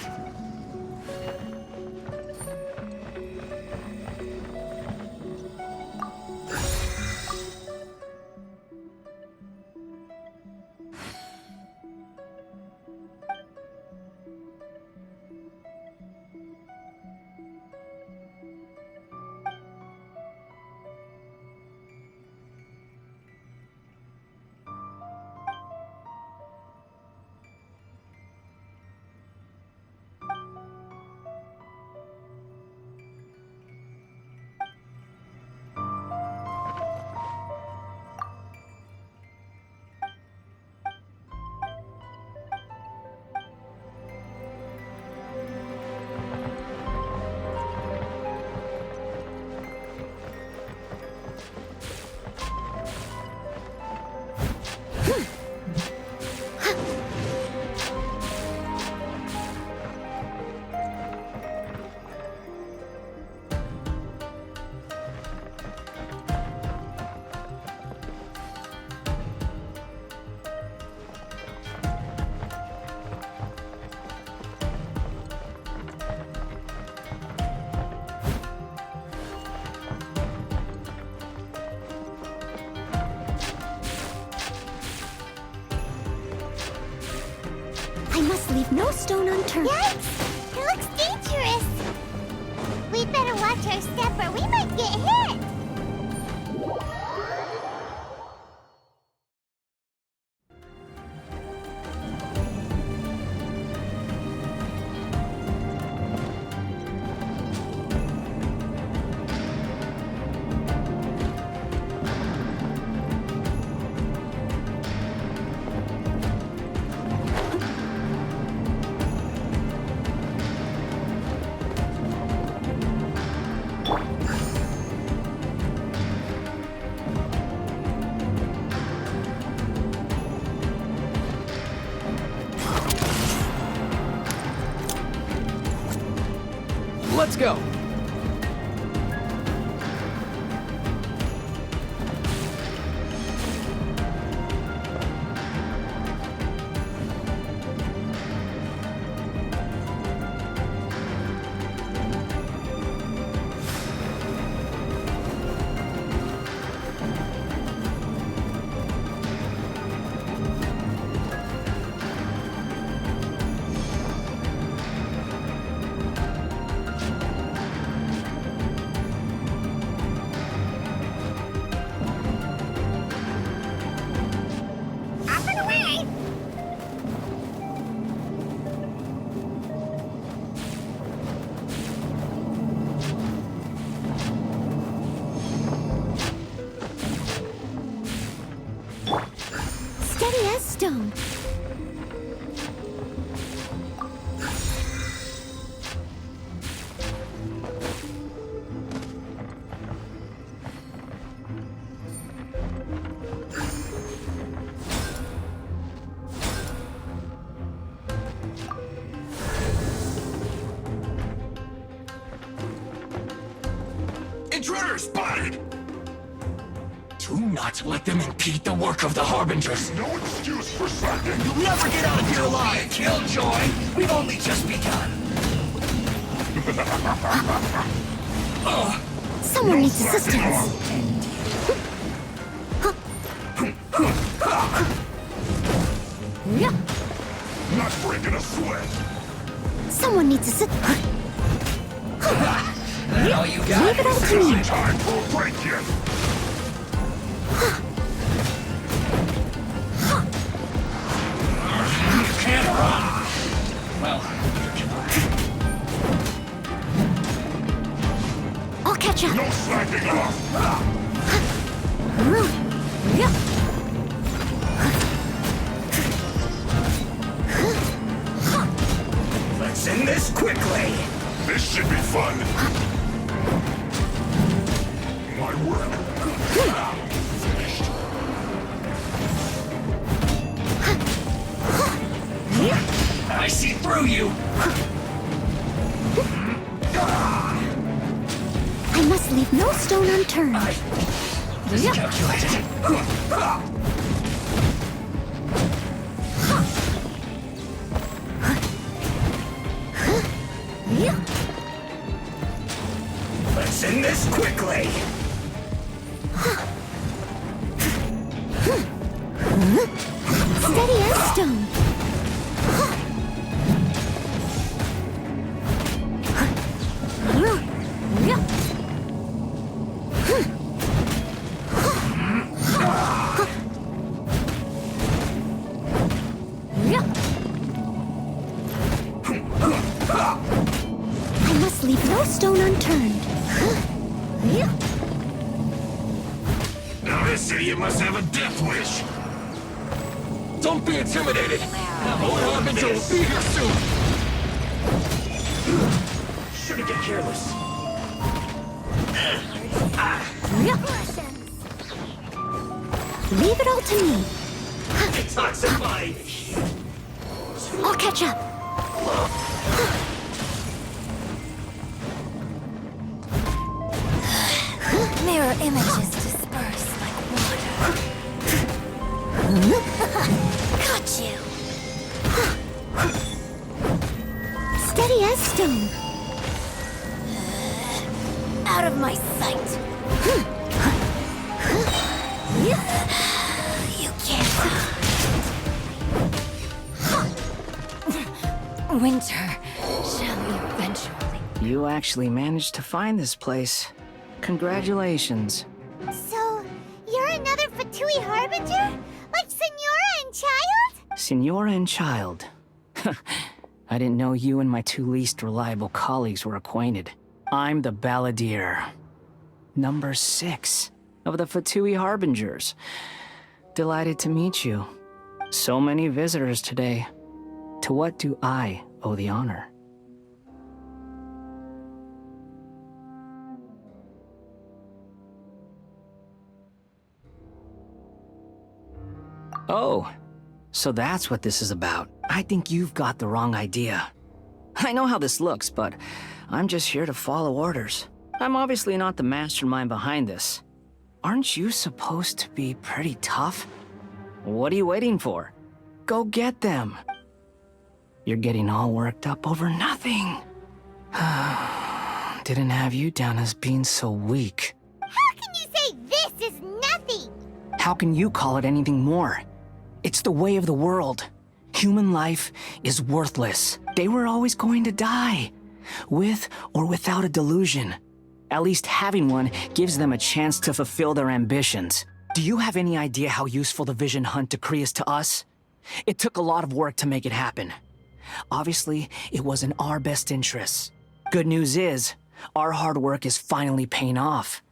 must leave no stone unturned. Yikes! It looks dangerous! We'd better watch our step or we might get hit! Let's go! Steady as stone. Intruder spotted! Do not let them impede the work of the Harbingers. No excuse for slacking. You'll never get out of here alive, Killjoy. We've only just begun. Someone needs assistance. Not breaking a sweat. Someone needs assistance. All you got Leave it all to me. time for a break yet. You can't run. Well, I'll catch up. no slacking off. Let's end this quickly. This should be fun. My work. Finished. I see through you. I must leave no stone unturned. Miscalculated. Let's end this quickly. Steady as stone. I must leave no stone unturned. Now this idiot must have a death wish. Don't be intimidated. Lord Harbinger will be here soon. Shouldn't get careless. Leave it all to me. Toxic body. I'll catch up. Mirror images disperse like water. Got you. Steady as stone. Out of my sight. You can't. Winter shall eventually. You actually managed to find this place. Congratulations. So, you're another Fatui Harbinger? Like Senora and Child? Senora and Child. I didn't know you and my two least reliable colleagues were acquainted. I'm the Balladeer. Number 6 of the Fatui Harbingers. Delighted to meet you. So many visitors today. To what do I owe the honor? Oh, so that's what this is about. I think you've got the wrong idea. I know how this looks, but I'm just here to follow orders. I'm obviously not the mastermind behind this. Aren't you supposed to be pretty tough? What are you waiting for? Go get them. You're getting all worked up over nothing. Didn't have you down as being so weak. How can you say this is nothing? How can you call it anything more? It's the way of the world. Human life is worthless. They were always going to die, with or without a delusion. At least having one gives them a chance to fulfill their ambitions. Do you have any idea how useful the Vision Hunt decree is to us? It took a lot of work to make it happen. Obviously, it was in our best interests. Good news is, our hard work is finally paying off.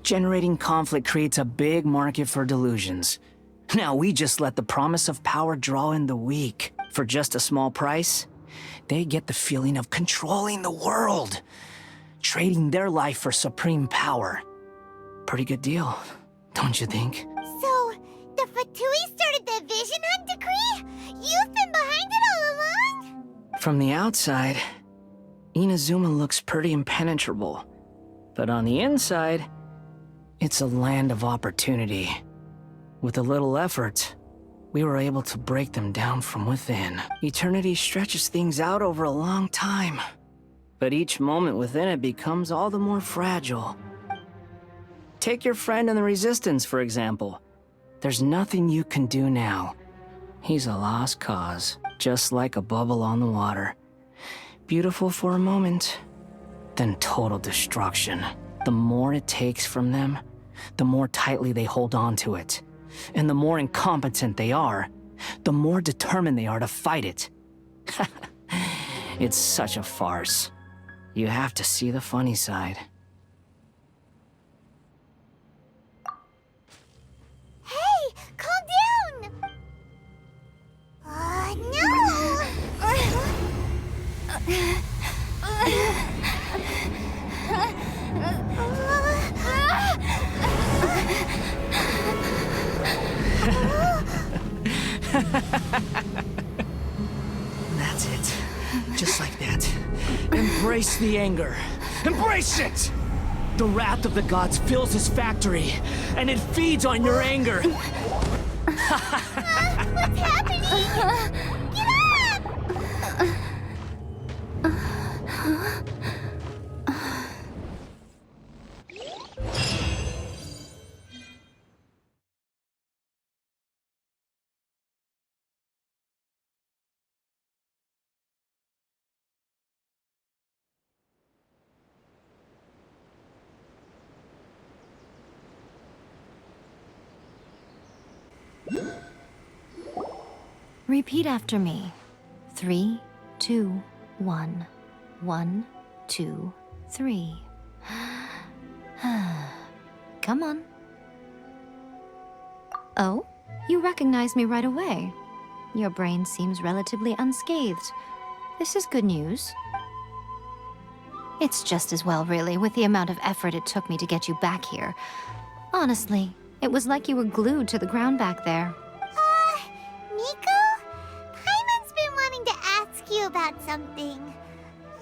Generating conflict creates a big market for delusions. Now we just let the promise of power draw in the weak. For just a small price, they get the feeling of controlling the world. Trading their life for supreme power. Pretty good deal, don't you think? So, the Fatui started the Vision Hunt decree? You've been behind it all along? From the outside, Inazuma looks pretty impenetrable. But on the inside, it's a land of opportunity. With a little effort, we were able to break them down from within. Eternity stretches things out over a long time. But each moment within it becomes all the more fragile. Take your friend in the Resistance, for example. There's nothing you can do now. He's a lost cause, just like a bubble on the water. Beautiful for a moment, then total destruction. The more it takes from them, the more tightly they hold on to it. And the more incompetent they are, the more determined they are to fight it. It's such a farce. You have to see the funny side. Hey, calm down! No! That's it. Just like that. Embrace the anger. Embrace it! The wrath of the gods fills this factory, and it feeds on your anger. What's happening? Get up! Repeat after me. 3, 2, 1. 1, 2, 3. Come on. Oh, you recognize me right away. Your brain seems relatively unscathed. This is good news. It's just as well, really, with the amount of effort it took me to get you back here. Honestly, it was like you were glued to the ground back there. Nico? Paimon's been wanting to ask you about something.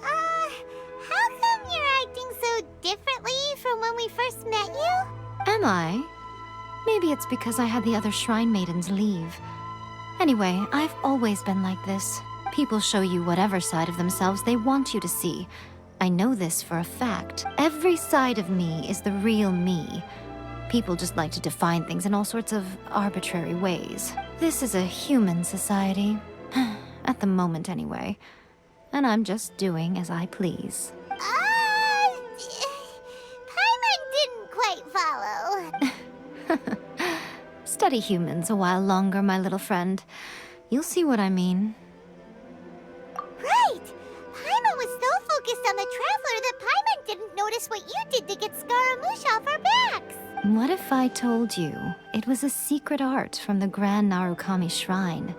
How come you're acting so differently from when we first met you? Am I? Maybe it's because I had the other Shrine Maidens leave. Anyway, I've always been like this. People show you whatever side of themselves they want you to see. I know this for a fact. Every side of me is the real me. People just like to define things in all sorts of arbitrary ways. This is a human society. At the moment, anyway. and I'm just doing as I please. Paimon didn't quite follow. Study humans a while longer, my little friend. You'll see what I mean. Right! Paimon was so focused on the Traveler that Paimon didn't notice what you did to get Scaramouche off our backs. What if I told you it was a secret art from the Grand Narukami Shrine,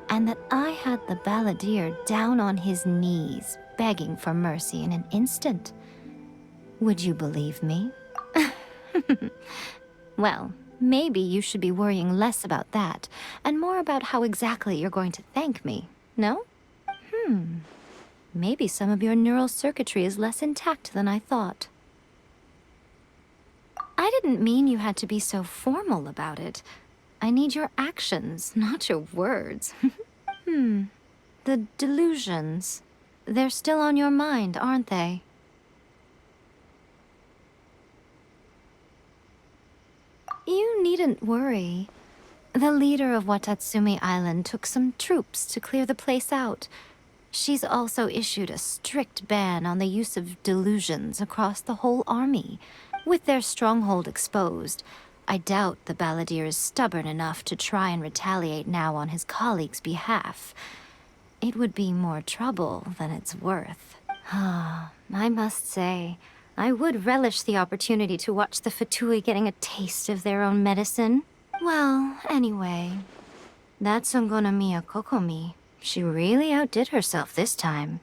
and that I had the balladeer down on his knees, begging for mercy in an instant? Would you believe me? Well, maybe you should be worrying less about that, and more about how exactly you're going to thank me, no? Maybe some of your neural circuitry is less intact than I thought. I didn't mean you had to be so formal about it. I need your actions, not your words. The delusions. They're still on your mind, aren't they? You needn't worry. The leader of Watatsumi Island took some troops to clear the place out. She's also issued a strict ban on the use of delusions across the whole army. With their stronghold exposed, I doubt the balladeer is stubborn enough to try and retaliate now on his colleagues' behalf. It would be more trouble than it's worth. I must say, I would relish the opportunity to watch the Fatui getting a taste of their own medicine. Well, anyway, that Songonomiya Kokomi, she really outdid herself this time.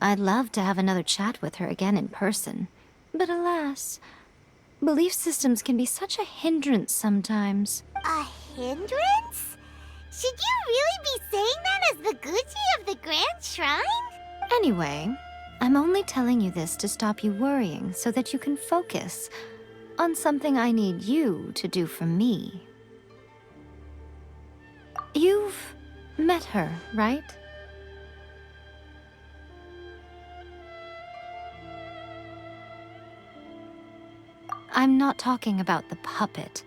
I'd love to have another chat with her again in person. But alas, belief systems can be such a hindrance sometimes. A hindrance? Should you really be saying that as the Gucci of the Grand Shrine? Anyway, I'm only telling you this to stop you worrying so that you can focus on something I need you to do for me. You've met her, right? I'm not talking about the puppet.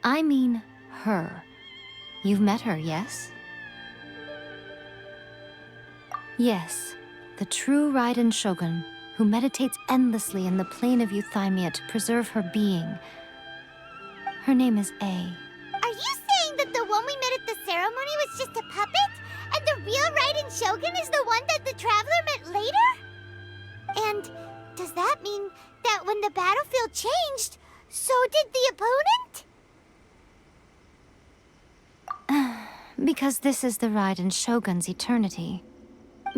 I mean her. You've met her, yes? Yes, the true Raiden Shogun, who meditates endlessly in the plane of Euthymia to preserve her being. Her name is A. Are you saying that the one we met at the ceremony was just a puppet? And the real Raiden Shogun is the one that the Traveler met later? And does that mean that when the battlefield changed, so did the opponent? Because this is the Raiden Shogun's eternity.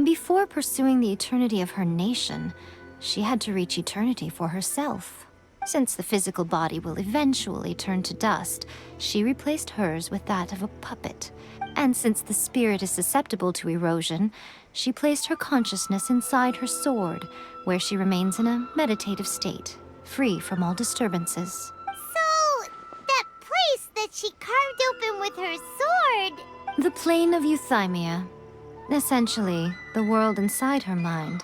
Before pursuing the eternity of her nation, she had to reach eternity for herself. Since the physical body will eventually turn to dust, she replaced hers with that of a puppet. And since the spirit is susceptible to erosion, she placed her consciousness inside her sword, where she remains in a meditative state, free from all disturbances. So, that place that she carved open with her sword... The plane of Euthymia. Essentially, the world inside her mind.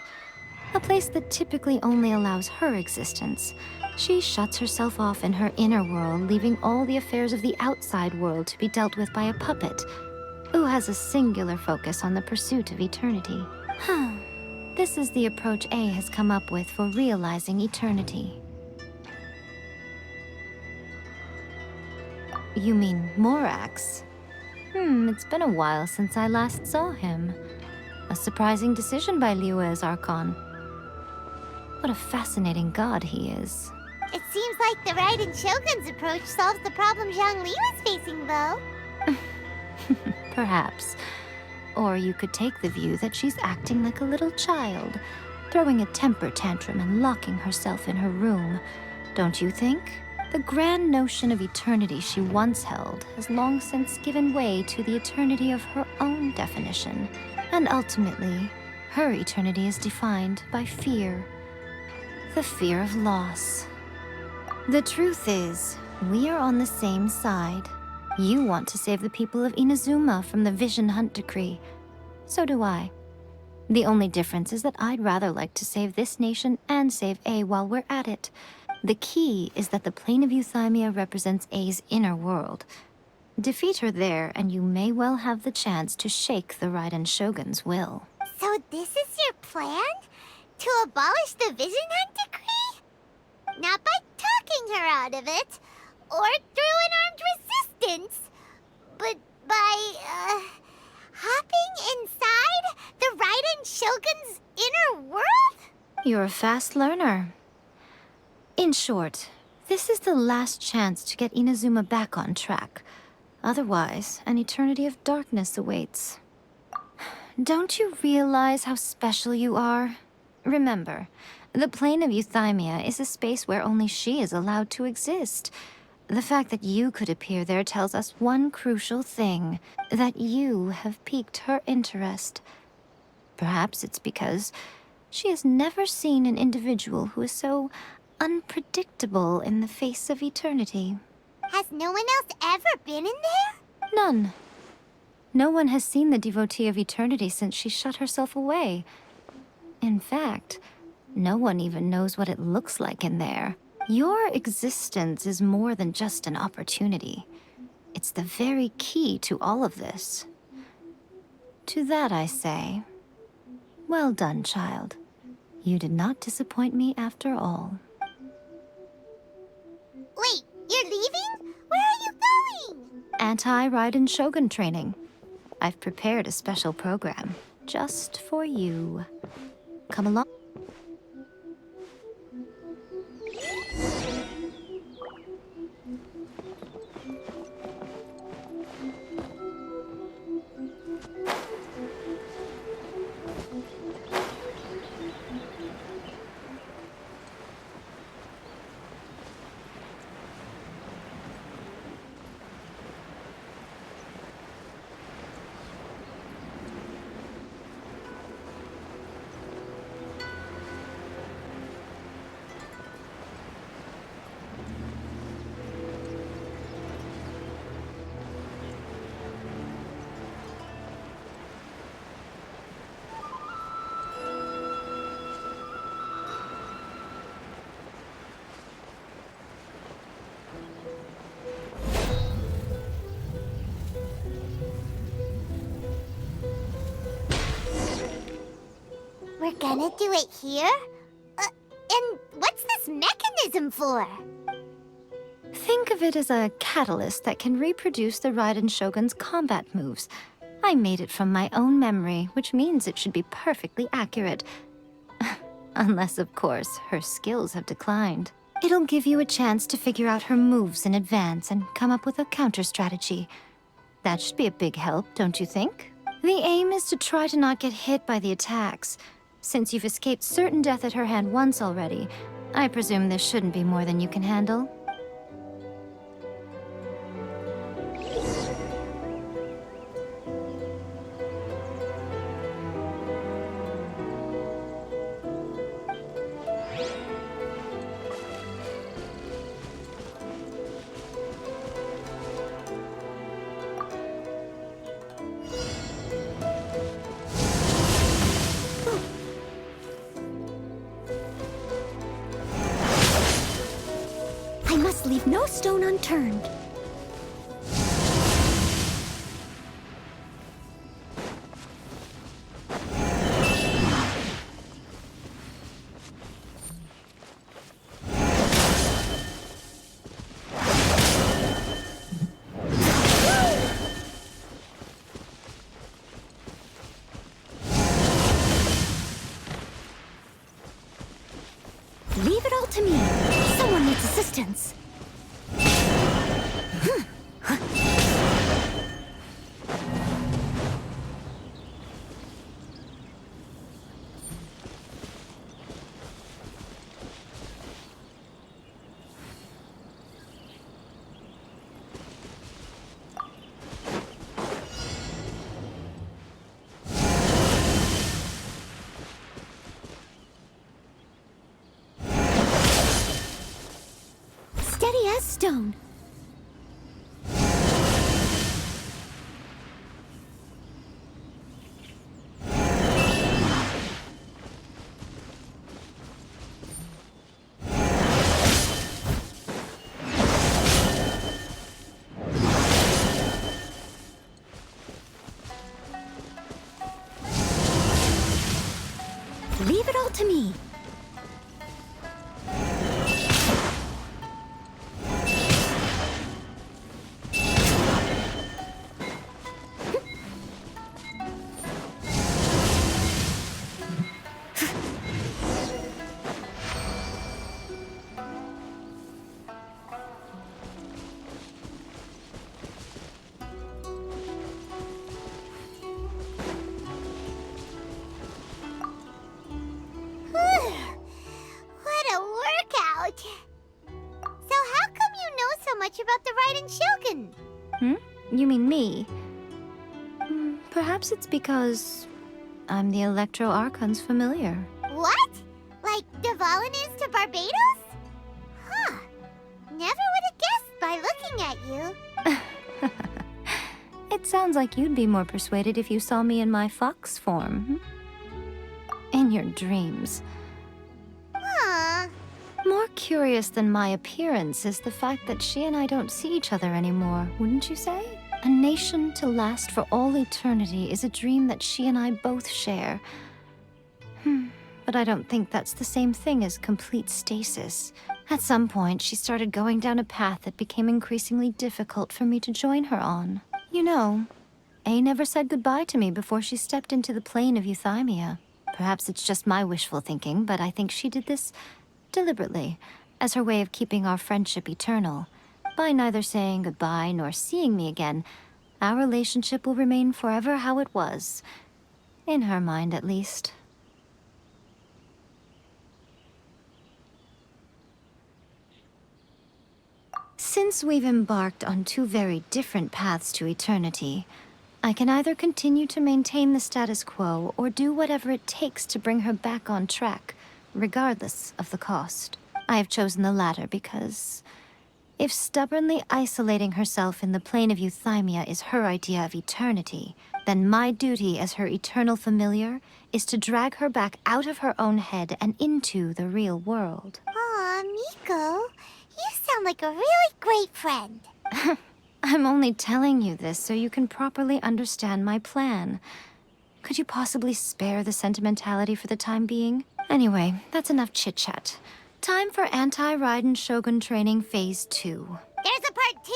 A place that typically only allows her existence. She shuts herself off in her inner world, leaving all the affairs of the outside world to be dealt with by a puppet, who has a singular focus on the pursuit of eternity. This is the approach A has come up with for realizing eternity. You mean Morax? It's been a while since I last saw him. A surprising decision by Liyue's Archon. What a fascinating god he is. It seems like the Raiden Shogun's approach solves the problem Zhang Li was facing, though. Perhaps. Or you could take the view that she's acting like a little child, throwing a temper tantrum and locking herself in her room. Don't you think? The grand notion of eternity she once held has long since given way to the eternity of her own definition. And ultimately, her eternity is defined by fear. The fear of loss. The truth is, we are on the same side. You want to save the people of Inazuma from the Vision Hunt decree. So do I. The only difference is that I'd rather like to save this nation and save A while we're at it. The key is that the plane of Euthymia represents A's inner world. Defeat her there, and you may well have the chance to shake the Raiden Shogun's will. So this is your plan? To abolish the Vision Hunt decree? Not by talking her out of it, or through an armed resistance, but by, hopping inside the Raiden Shogun's inner world? You're a fast learner. In short, this is the last chance to get Inazuma back on track. Otherwise, an eternity of darkness awaits. Don't you realize how special you are? Remember, the plane of Euthymia is a space where only she is allowed to exist. The fact that you could appear there tells us one crucial thing, that you have piqued her interest. Perhaps it's because she has never seen an individual who is so unpredictable in the face of eternity. Has no one else ever been in there? None. No one has seen the devotee of eternity since she shut herself away. In fact, no one even knows what it looks like in there. Your existence is more than just an opportunity. It's the very key to all of this. To that I say, well done, child. You did not disappoint me after all. Wait, you're leaving? Where are you going? Anti-Raiden Shogun training. I've prepared a special program just for you. Come along. We're gonna do it here? And what's this mechanism for? Think of it as a catalyst that can reproduce the Raiden Shogun's combat moves. I made it from my own memory, which means it should be perfectly accurate. Unless, of course, her skills have declined. It'll give you a chance to figure out her moves in advance and come up with a counter strategy. That should be a big help, don't you think? The aim is to try to not get hit by the attacks. Since you've escaped certain death at her hand once already, I presume this shouldn't be more than you can handle. I must leave no stone unturned. Leave it all to me. Someone needs assistance. Steady as stone. much about the Raiden Shogun? You mean me? Perhaps it's because I'm the Electro Archon's familiar. What? Like Dvalin is to Barbados? Huh. Never would have guessed by looking at you. It sounds like you'd be more persuaded if you saw me in my fox form. In your dreams. Huh. More curious than my appearance is the fact that she and I don't see each other anymore, wouldn't you say? A nation to last for all eternity is a dream that she and I both share. But I don't think that's the same thing as complete stasis. At some point, she started going down a path that became increasingly difficult for me to join her on. You know, A never said goodbye to me before she stepped into the plane of Euthymia. Perhaps it's just my wishful thinking, but I think she did this deliberately, as her way of keeping our friendship eternal. By neither saying goodbye nor seeing me again, our relationship will remain forever how it was. In her mind, at least. Since we've embarked on two very different paths to eternity, I can either continue to maintain the status quo or do whatever it takes to bring her back on track, regardless of the cost. I have chosen the latter because if stubbornly isolating herself in the plane of Euthymia is her idea of eternity, then my duty as her eternal familiar is to drag her back out of her own head and into the real world. Aw, Miko, you sound like a really great friend. I'm only telling you this so you can properly understand my plan. Could you possibly spare the sentimentality for the time being? Anyway, that's enough chit-chat. Time for Anti-Raiden Shogun Training Phase 2. There's a part 2?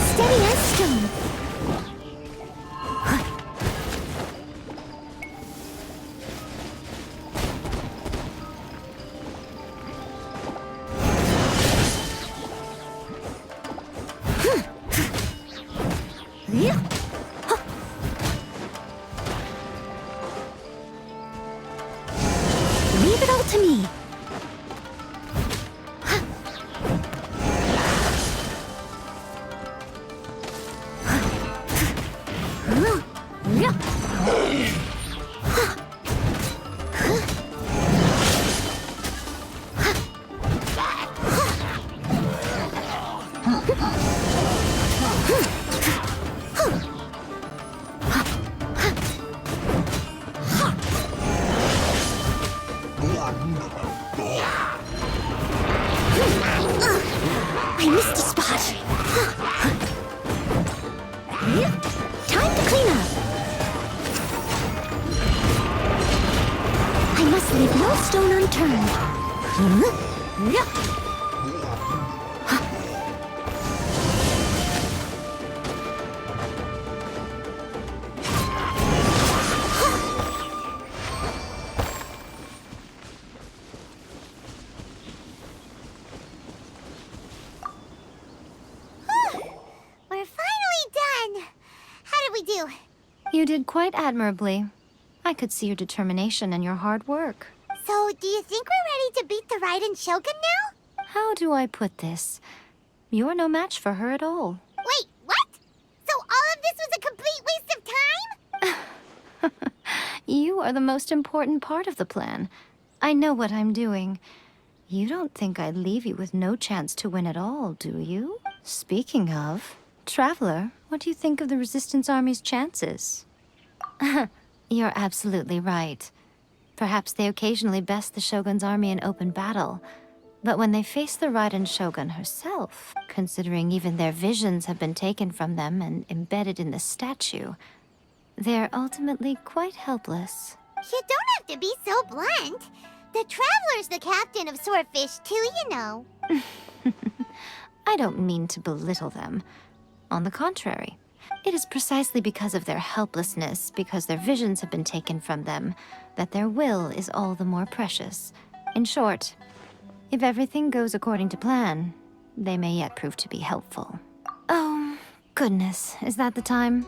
Steady as stone. Leave it all to me. I missed a spot. Time to clean up. I must leave no stone unturned. We're finally done. How did we do? You did quite admirably. I could see your determination and your hard work. So, do you think we're ready to beat the Raiden Shogun now? How do I put this? You're no match for her at all. Wait, what? So all of this was a complete waste of time? You are the most important part of the plan. I know what I'm doing. You don't think I'd leave you with no chance to win at all, do you? Speaking of, Traveler, what do you think of the Resistance Army's chances? You're absolutely right. Perhaps they occasionally best the Shogun's army in open battle. But when they face the Raiden Shogun herself, considering even their visions have been taken from them and embedded in the statue, they're ultimately quite helpless. You don't have to be so blunt. The Traveler's the captain of Swordfish too, you know. I don't mean to belittle them. On the contrary, It is precisely because of their helplessness, because their visions have been taken from them, that their will is all the more precious. In short, if everything goes according to plan, they may yet prove to be helpful. Oh, goodness, is that the time?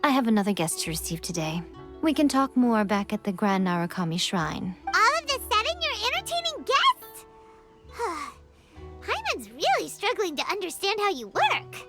I have another guest to receive today. We can talk more back at the Grand Narukami Shrine. All of the sudden, you're entertaining guests? Paimon's really struggling to understand how you work.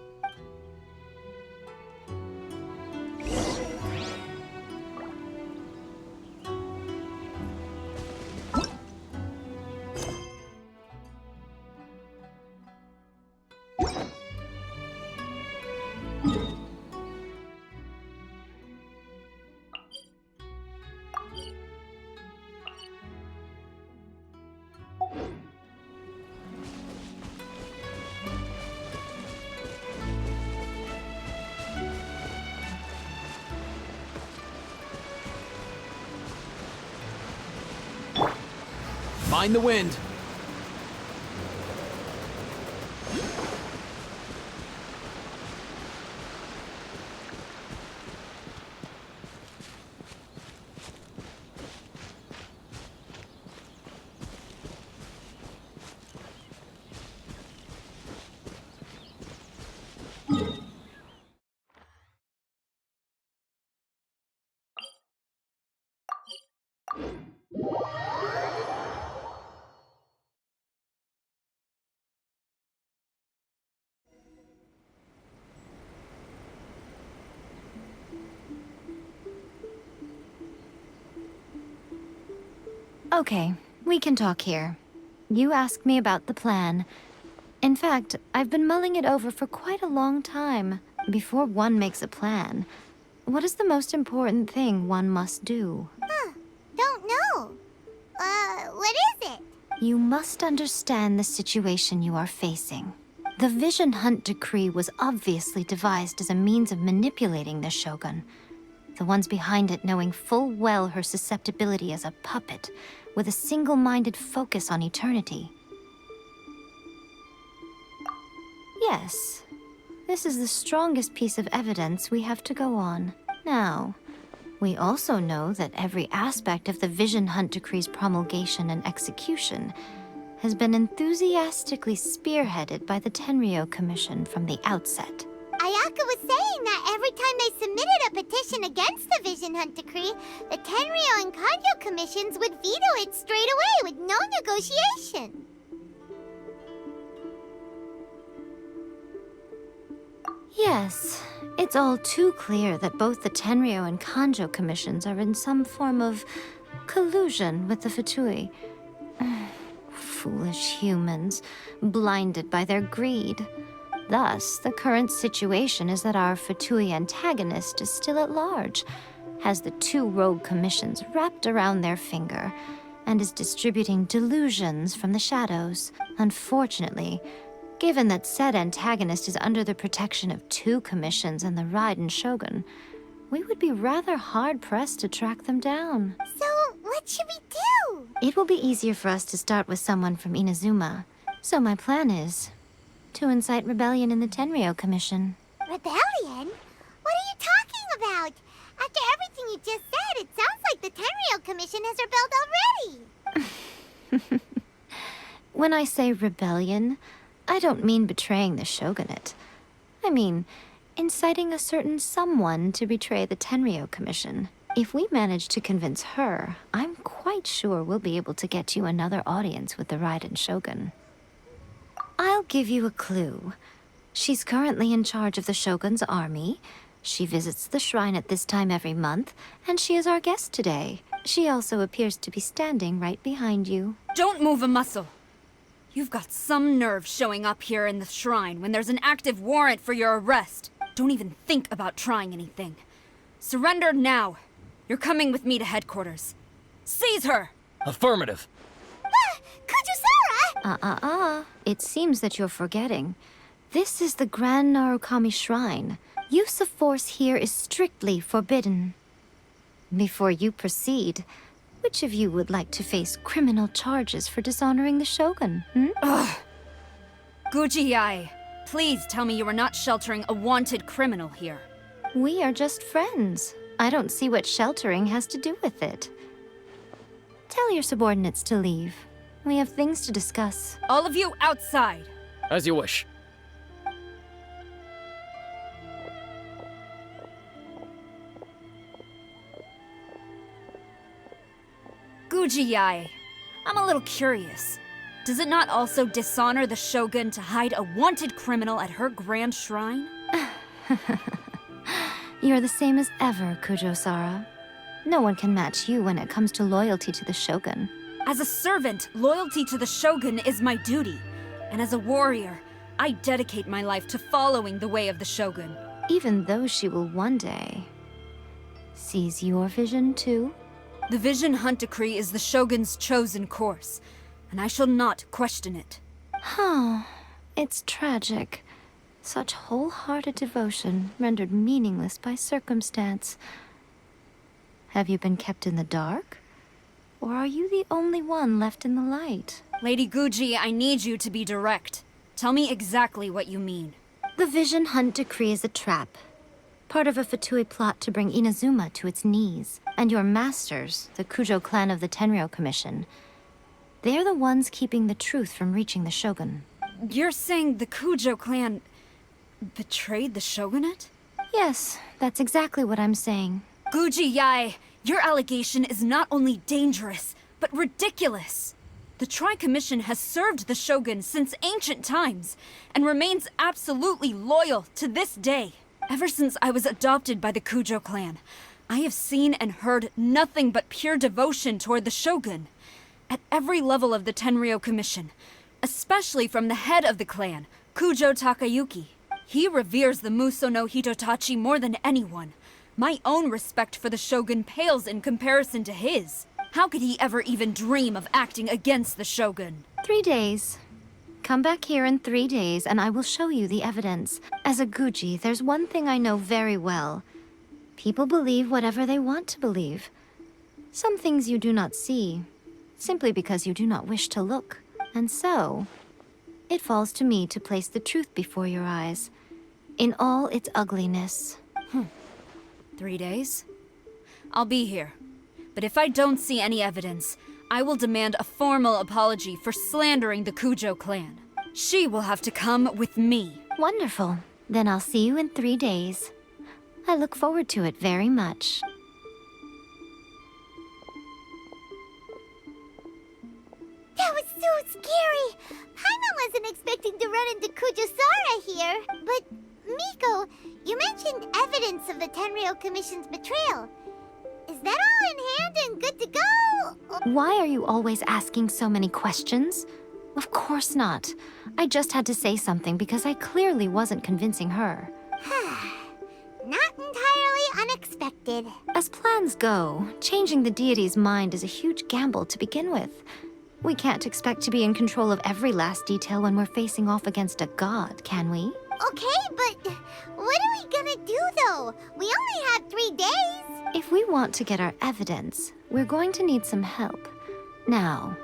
Mind the wind. Okay, we can talk here. You asked me about the plan. In fact, I've been mulling it over for quite a long time. Before one makes a plan, what is the most important thing one must do? Don't know. What is it? You must understand the situation you are facing. The Vision Hunt Decree was obviously devised as a means of manipulating the Shogun. The ones behind it knowing full well her susceptibility as a puppet, with a single-minded focus on eternity. Yes, this is the strongest piece of evidence we have to go on. Now, we also know that every aspect of the Vision Hunt Decree's promulgation and execution has been enthusiastically spearheaded by the Tenryou Commission from the outset. Ayaka was saying that every time they submitted a petition against the Vision Hunt Decree, the Tenryou and Kanjo commissions would veto it straight away with no negotiation. Yes, it's all too clear that both the Tenryou and Kanjo commissions are in some form of collusion with the Fatui. Foolish humans, blinded by their greed. Thus, the current situation is that our Fatui antagonist is still at large, has the two rogue commissions wrapped around their finger, and is distributing delusions from the shadows. Unfortunately, given that said antagonist is under the protection of two commissions and the Raiden Shogun, we would be rather hard-pressed to track them down. So, what should we do? It will be easier for us to start with someone from Inazuma. So my plan is to incite rebellion in the Tenryou Commission. Rebellion? What are you talking about? After everything you just said, it sounds like the Tenryou Commission has rebelled already. When I say rebellion, I don't mean betraying the shogunate. I mean inciting a certain someone to betray the Tenryou Commission. If we manage to convince her, I'm quite sure we'll be able to get you another audience with the Raiden Shogun. I'll give you a clue. She's currently in charge of the Shogun's army. She visits the shrine at this time every month, and she is our guest today. She also appears to be standing right behind you. Don't move a muscle. You've got some nerve showing up here in the shrine when there's an active warrant for your arrest. Don't even think about trying anything. Surrender now. You're coming with me to headquarters. Seize her! Affirmative. Kujusara! It seems that you're forgetting. This is the Grand Narukami Shrine. Use of force here is strictly forbidden. Before you proceed, which of you would like to face criminal charges for dishonoring the Shogun, Ugh. Gujiai, Please tell me you are not sheltering a wanted criminal here. We are just friends. I don't see what sheltering has to do with it. Tell your subordinates to leave. We have things to discuss. All of you outside! As you wish. Gujiyai, I'm a little curious. Does it not also dishonor the Shogun to hide a wanted criminal at her grand shrine? You're the same as ever, Kujo-Sara. No one can match you when it comes to loyalty to the Shogun. As a servant, loyalty to the Shogun is my duty. And as a warrior, I dedicate my life to following the way of the Shogun. Even though she will one day seize your vision too? The Vision Hunt Decree is the Shogun's chosen course, and I shall not question it. Huh. It's tragic. Such wholehearted devotion rendered meaningless by circumstance. Have you been kept in the dark? Or are you the only one left in the light? Lady Guji, I need you to be direct. Tell me exactly what you mean. The Vision Hunt Decree is a trap. Part of a Fatui plot to bring Inazuma to its knees. And your masters, the Kujo clan of the Tenryou Commission, they're the ones keeping the truth from reaching the Shogun. You're saying the Kujo clan betrayed the Shogunate? Yes, that's exactly what I'm saying. Guji Yae, your allegation is not only dangerous, but ridiculous. The Tri-Commission has served the Shogun since ancient times, and remains absolutely loyal to this day. Ever since I was adopted by the Kujo clan, I have seen and heard nothing but pure devotion toward the Shogun. At every level of the Tenryou Commission, especially from the head of the clan, Kujo Takayuki. He reveres the Muso no Hitotachi more than anyone. My own respect for the Shogun pales in comparison to his. How could he ever even dream of acting against the Shogun? 3 days. Come back here in 3 days and I will show you the evidence. As a Guji, there's one thing I know very well. People believe whatever they want to believe. Some things you do not see, simply because you do not wish to look. And so, it falls to me to place the truth before your eyes, in all its ugliness. 3 days? I'll be here. But if I don't see any evidence, I will demand a formal apology for slandering the Kujo clan. She will have to come with me. Wonderful. Then I'll see you in 3 days. I look forward to it very much. That was so scary! Paimon wasn't expecting to run into Kujo-Sara here. But, Miko, you mentioned evidence of the Tenryou Commission's betrayal. Is that all in hand and good to go? Why are you always asking so many questions? Of course not. I just had to say something because I clearly wasn't convincing her. Not entirely unexpected. As plans go, changing the deity's mind is a huge gamble to begin with. We can't expect to be in control of every last detail when we're facing off against a god, can we? Okay, but what are we gonna do though? We only have 3 days. If we want to get our evidence, we're going to need some help. Now,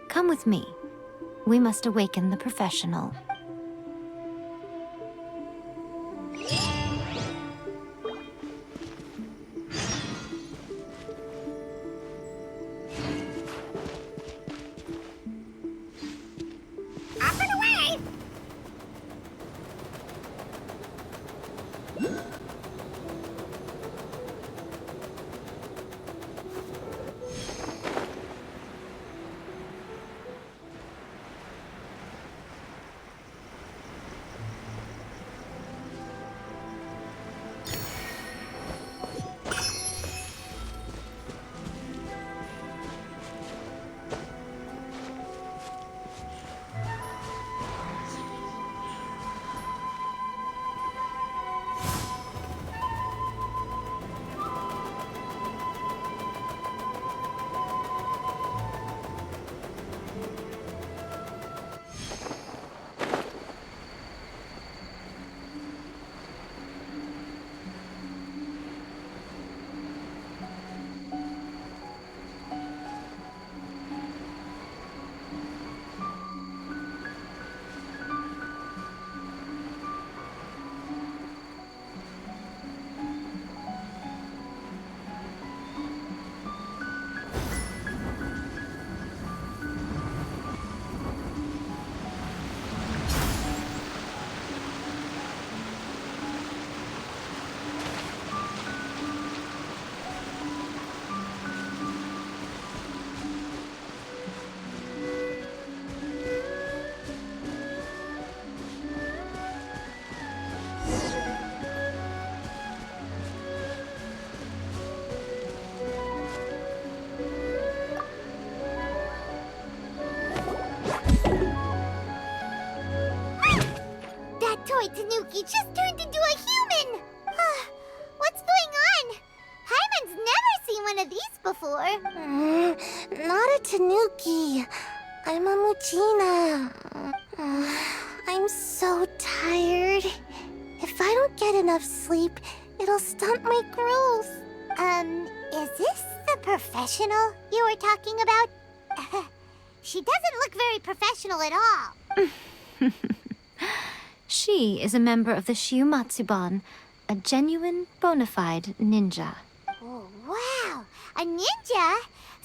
come with me. We must awaken the professional. Up and away! before. Not a Tanuki. I'm a Muchina. I'm so tired. If I don't get enough sleep, it'll stunt my growth. Is this the professional you were talking about? She doesn't look very professional at all. She is a member of the Shiumatsuban, a genuine, bona fide ninja. Oh, wow! A ninja?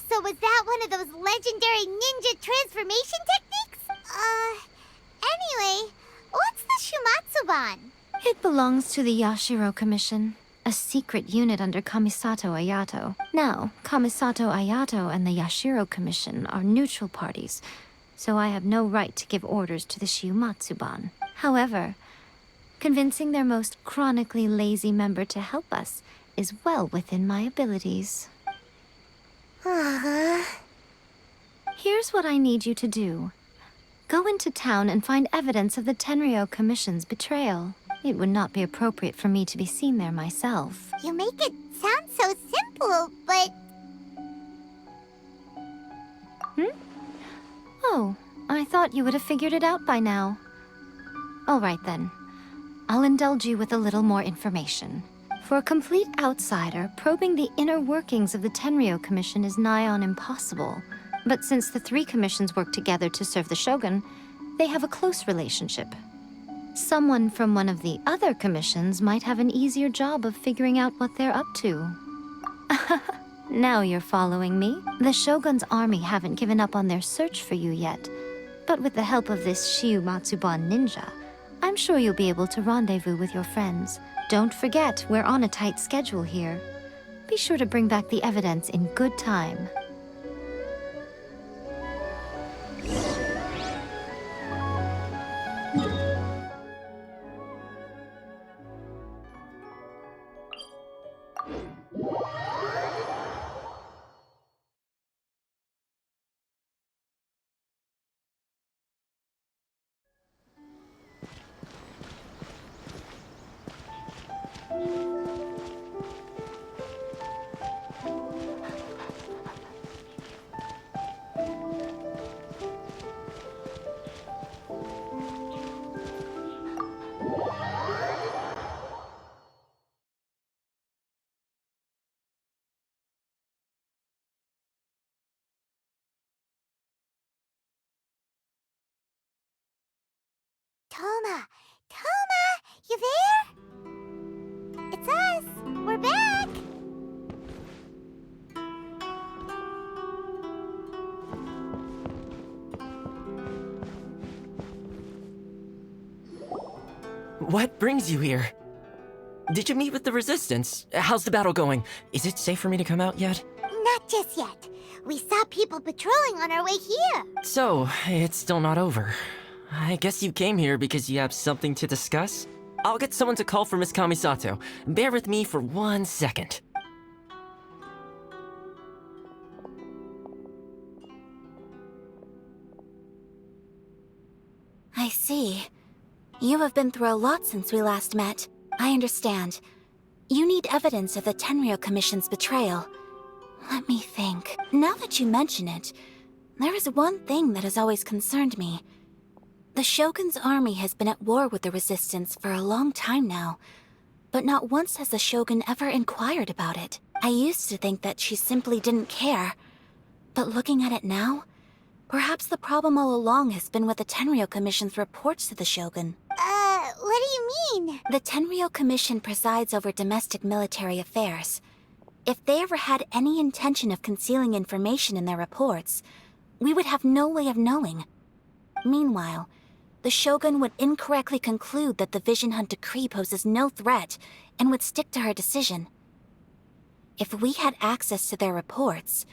So was that one of those legendary ninja transformation techniques? Anyway, what's the Shiumatsuban? It belongs to the Yashiro Commission, a secret unit under Kamisato Ayato. Now, Kamisato Ayato and the Yashiro Commission are neutral parties, so I have no right to give orders to the Shiumatsuban. However, convincing their most chronically lazy member to help us is well within my abilities. Here's what I need you to do. Go into town and find evidence of the Tenryo Commission's betrayal. It would not be appropriate for me to be seen there myself. You make it sound so simple, but... Oh, I thought you would have figured it out by now. All right then. I'll indulge you with a little more information. For a complete outsider, probing the inner workings of the Tenryo Commission is nigh on impossible. But since the three commissions work together to serve the Shogun, they have a close relationship. Someone from one of the other commissions might have an easier job of figuring out what they're up to. Now you're following me. The Shogun's army haven't given up on their search for you yet. But with the help of this Shiumatsuban ninja, I'm sure you'll be able to rendezvous with your friends. Don't forget, we're on a tight schedule here. Be sure to bring back the evidence in good time. Toma, you there? It's us. We're back. What brings you here? Did you meet with the Resistance? How's the battle going? Is it safe for me to come out yet? Not just yet. We saw people patrolling on our way here. So, it's still not over. I guess you came here because you have something to discuss? I'll get someone to call for Miss Kamisato. Bear with me for 1 second. I see. You have been through a lot since we last met. I understand. You need evidence of the Tenryo Commission's betrayal. Let me think. Now that you mention it, there is one thing that has always concerned me. The Shogun's army has been at war with the Resistance for a long time now, but not once has the Shogun ever inquired about it. I used to think that she simply didn't care, but looking at it now, perhaps the problem all along has been with the Tenryo Commission's reports to the Shogun. What do you mean? The Tenryo Commission presides over domestic military affairs. If they ever had any intention of concealing information in their reports, we would have no way of knowing. Meanwhile, the Shogun would incorrectly conclude that the Vision Hunt decree poses no threat and would stick to her decision. If we had access to their reports,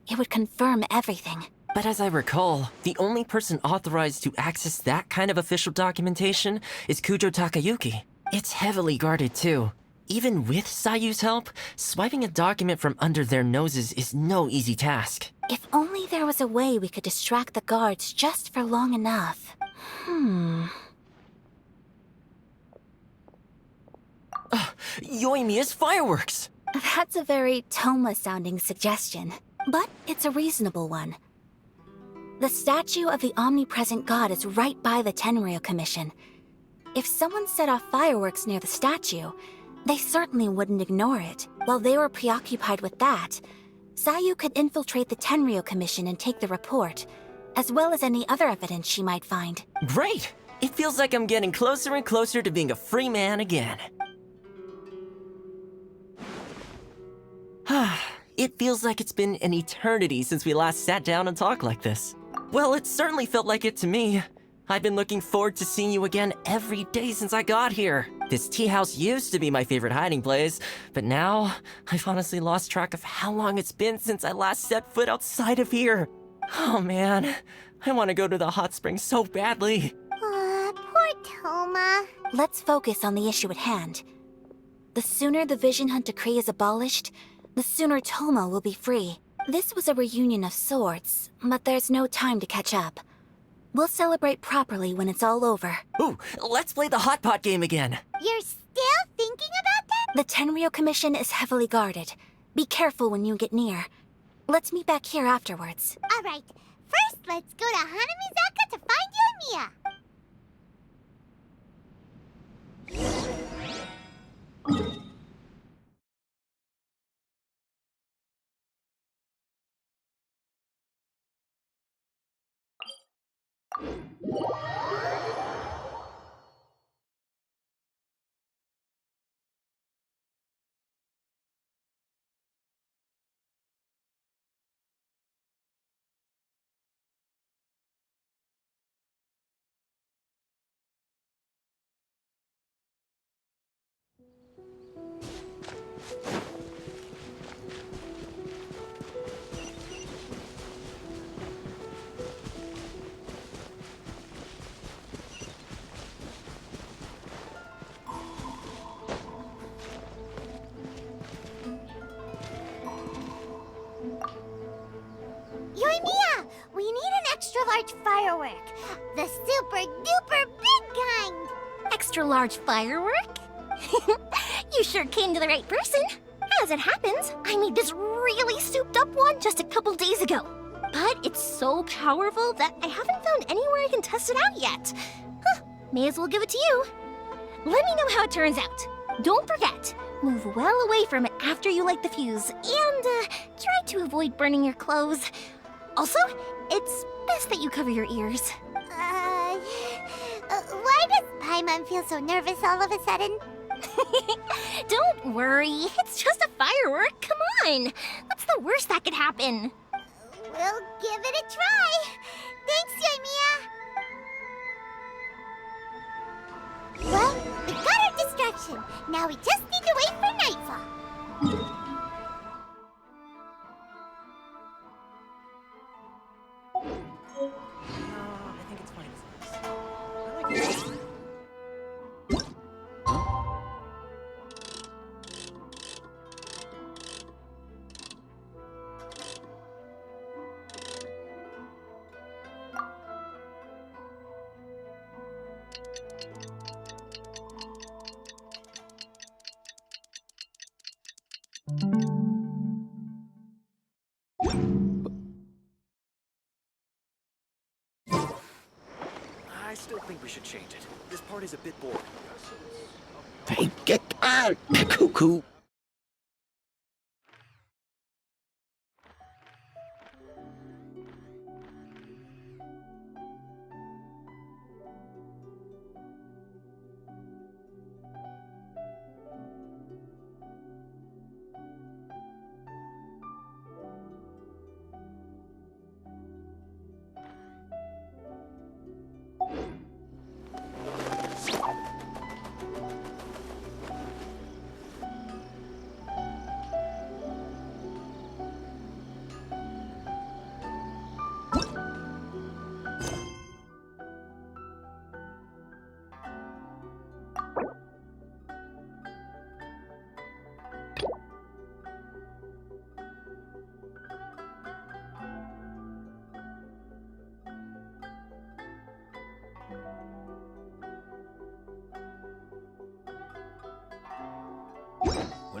it would confirm everything. But as I recall, the only person authorized to access that kind of official documentation is Kujo Takayuki. It's heavily guarded too. Even with Sayu's help, swiping a document from under their noses is no easy task. If only there was a way we could distract the guards just for long enough. Yoimiya's fireworks! That's a very Toma-sounding suggestion, but it's a reasonable one. The statue of the omnipresent god is right by the Tenryou Commission. If someone set off fireworks near the statue, they certainly wouldn't ignore it. While they were preoccupied with that, Sayu could infiltrate the Tenryou Commission and take the report, as well as any other evidence she might find. Great! It feels like I'm getting closer and closer to being a free man again. It feels like it's been an eternity since we last sat down and talked like this. Well, it certainly felt like it to me. I've been looking forward to seeing you again every day since I got here. This tea house used to be my favorite hiding place, but now I've honestly lost track of how long it's been since I last set foot outside of here. Oh man, I want to go to the hot springs so badly. Poor Toma. Let's focus on the issue at hand. The sooner the Vision Hunt Decree is abolished, the sooner Toma will be free. This was a reunion of sorts, but there's no time to catch up. We'll celebrate properly when it's all over. Ooh, let's play the hot pot game again. You're still thinking about that? The Tenryou Commission is heavily guarded. Be careful when you get near. Let's meet back here afterwards. Alright, first let's go to Hanamizaka to find Yoimiya. Yoimiya, we need an extra-large firework. The super-duper big kind. Extra-large firework? You sure came to the right person. As it happens, I made this really souped-up one just a couple days ago. But it's so powerful that I haven't found anywhere I can test it out yet. May as well give it to you. Let me know how it turns out. Don't forget, move well away from it after you light the fuse, and try to avoid burning your clothes. Also, it's best that you cover your ears. Why does Paimon feel so nervous all of a sudden? Don't worry, it's just a firework. Come on, what's the worst that could happen? We'll give it a try. Thanks, Yoimiya. Well, we got our distraction. Now we just need to wait for nightfall. I think it's fine as this. I like it. I still think we should change it. This part is a bit boring. Hey, get out, cuckoo.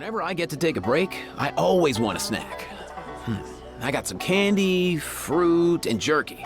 Whenever I get to take a break, I always want a snack. I got some candy, fruit, and jerky.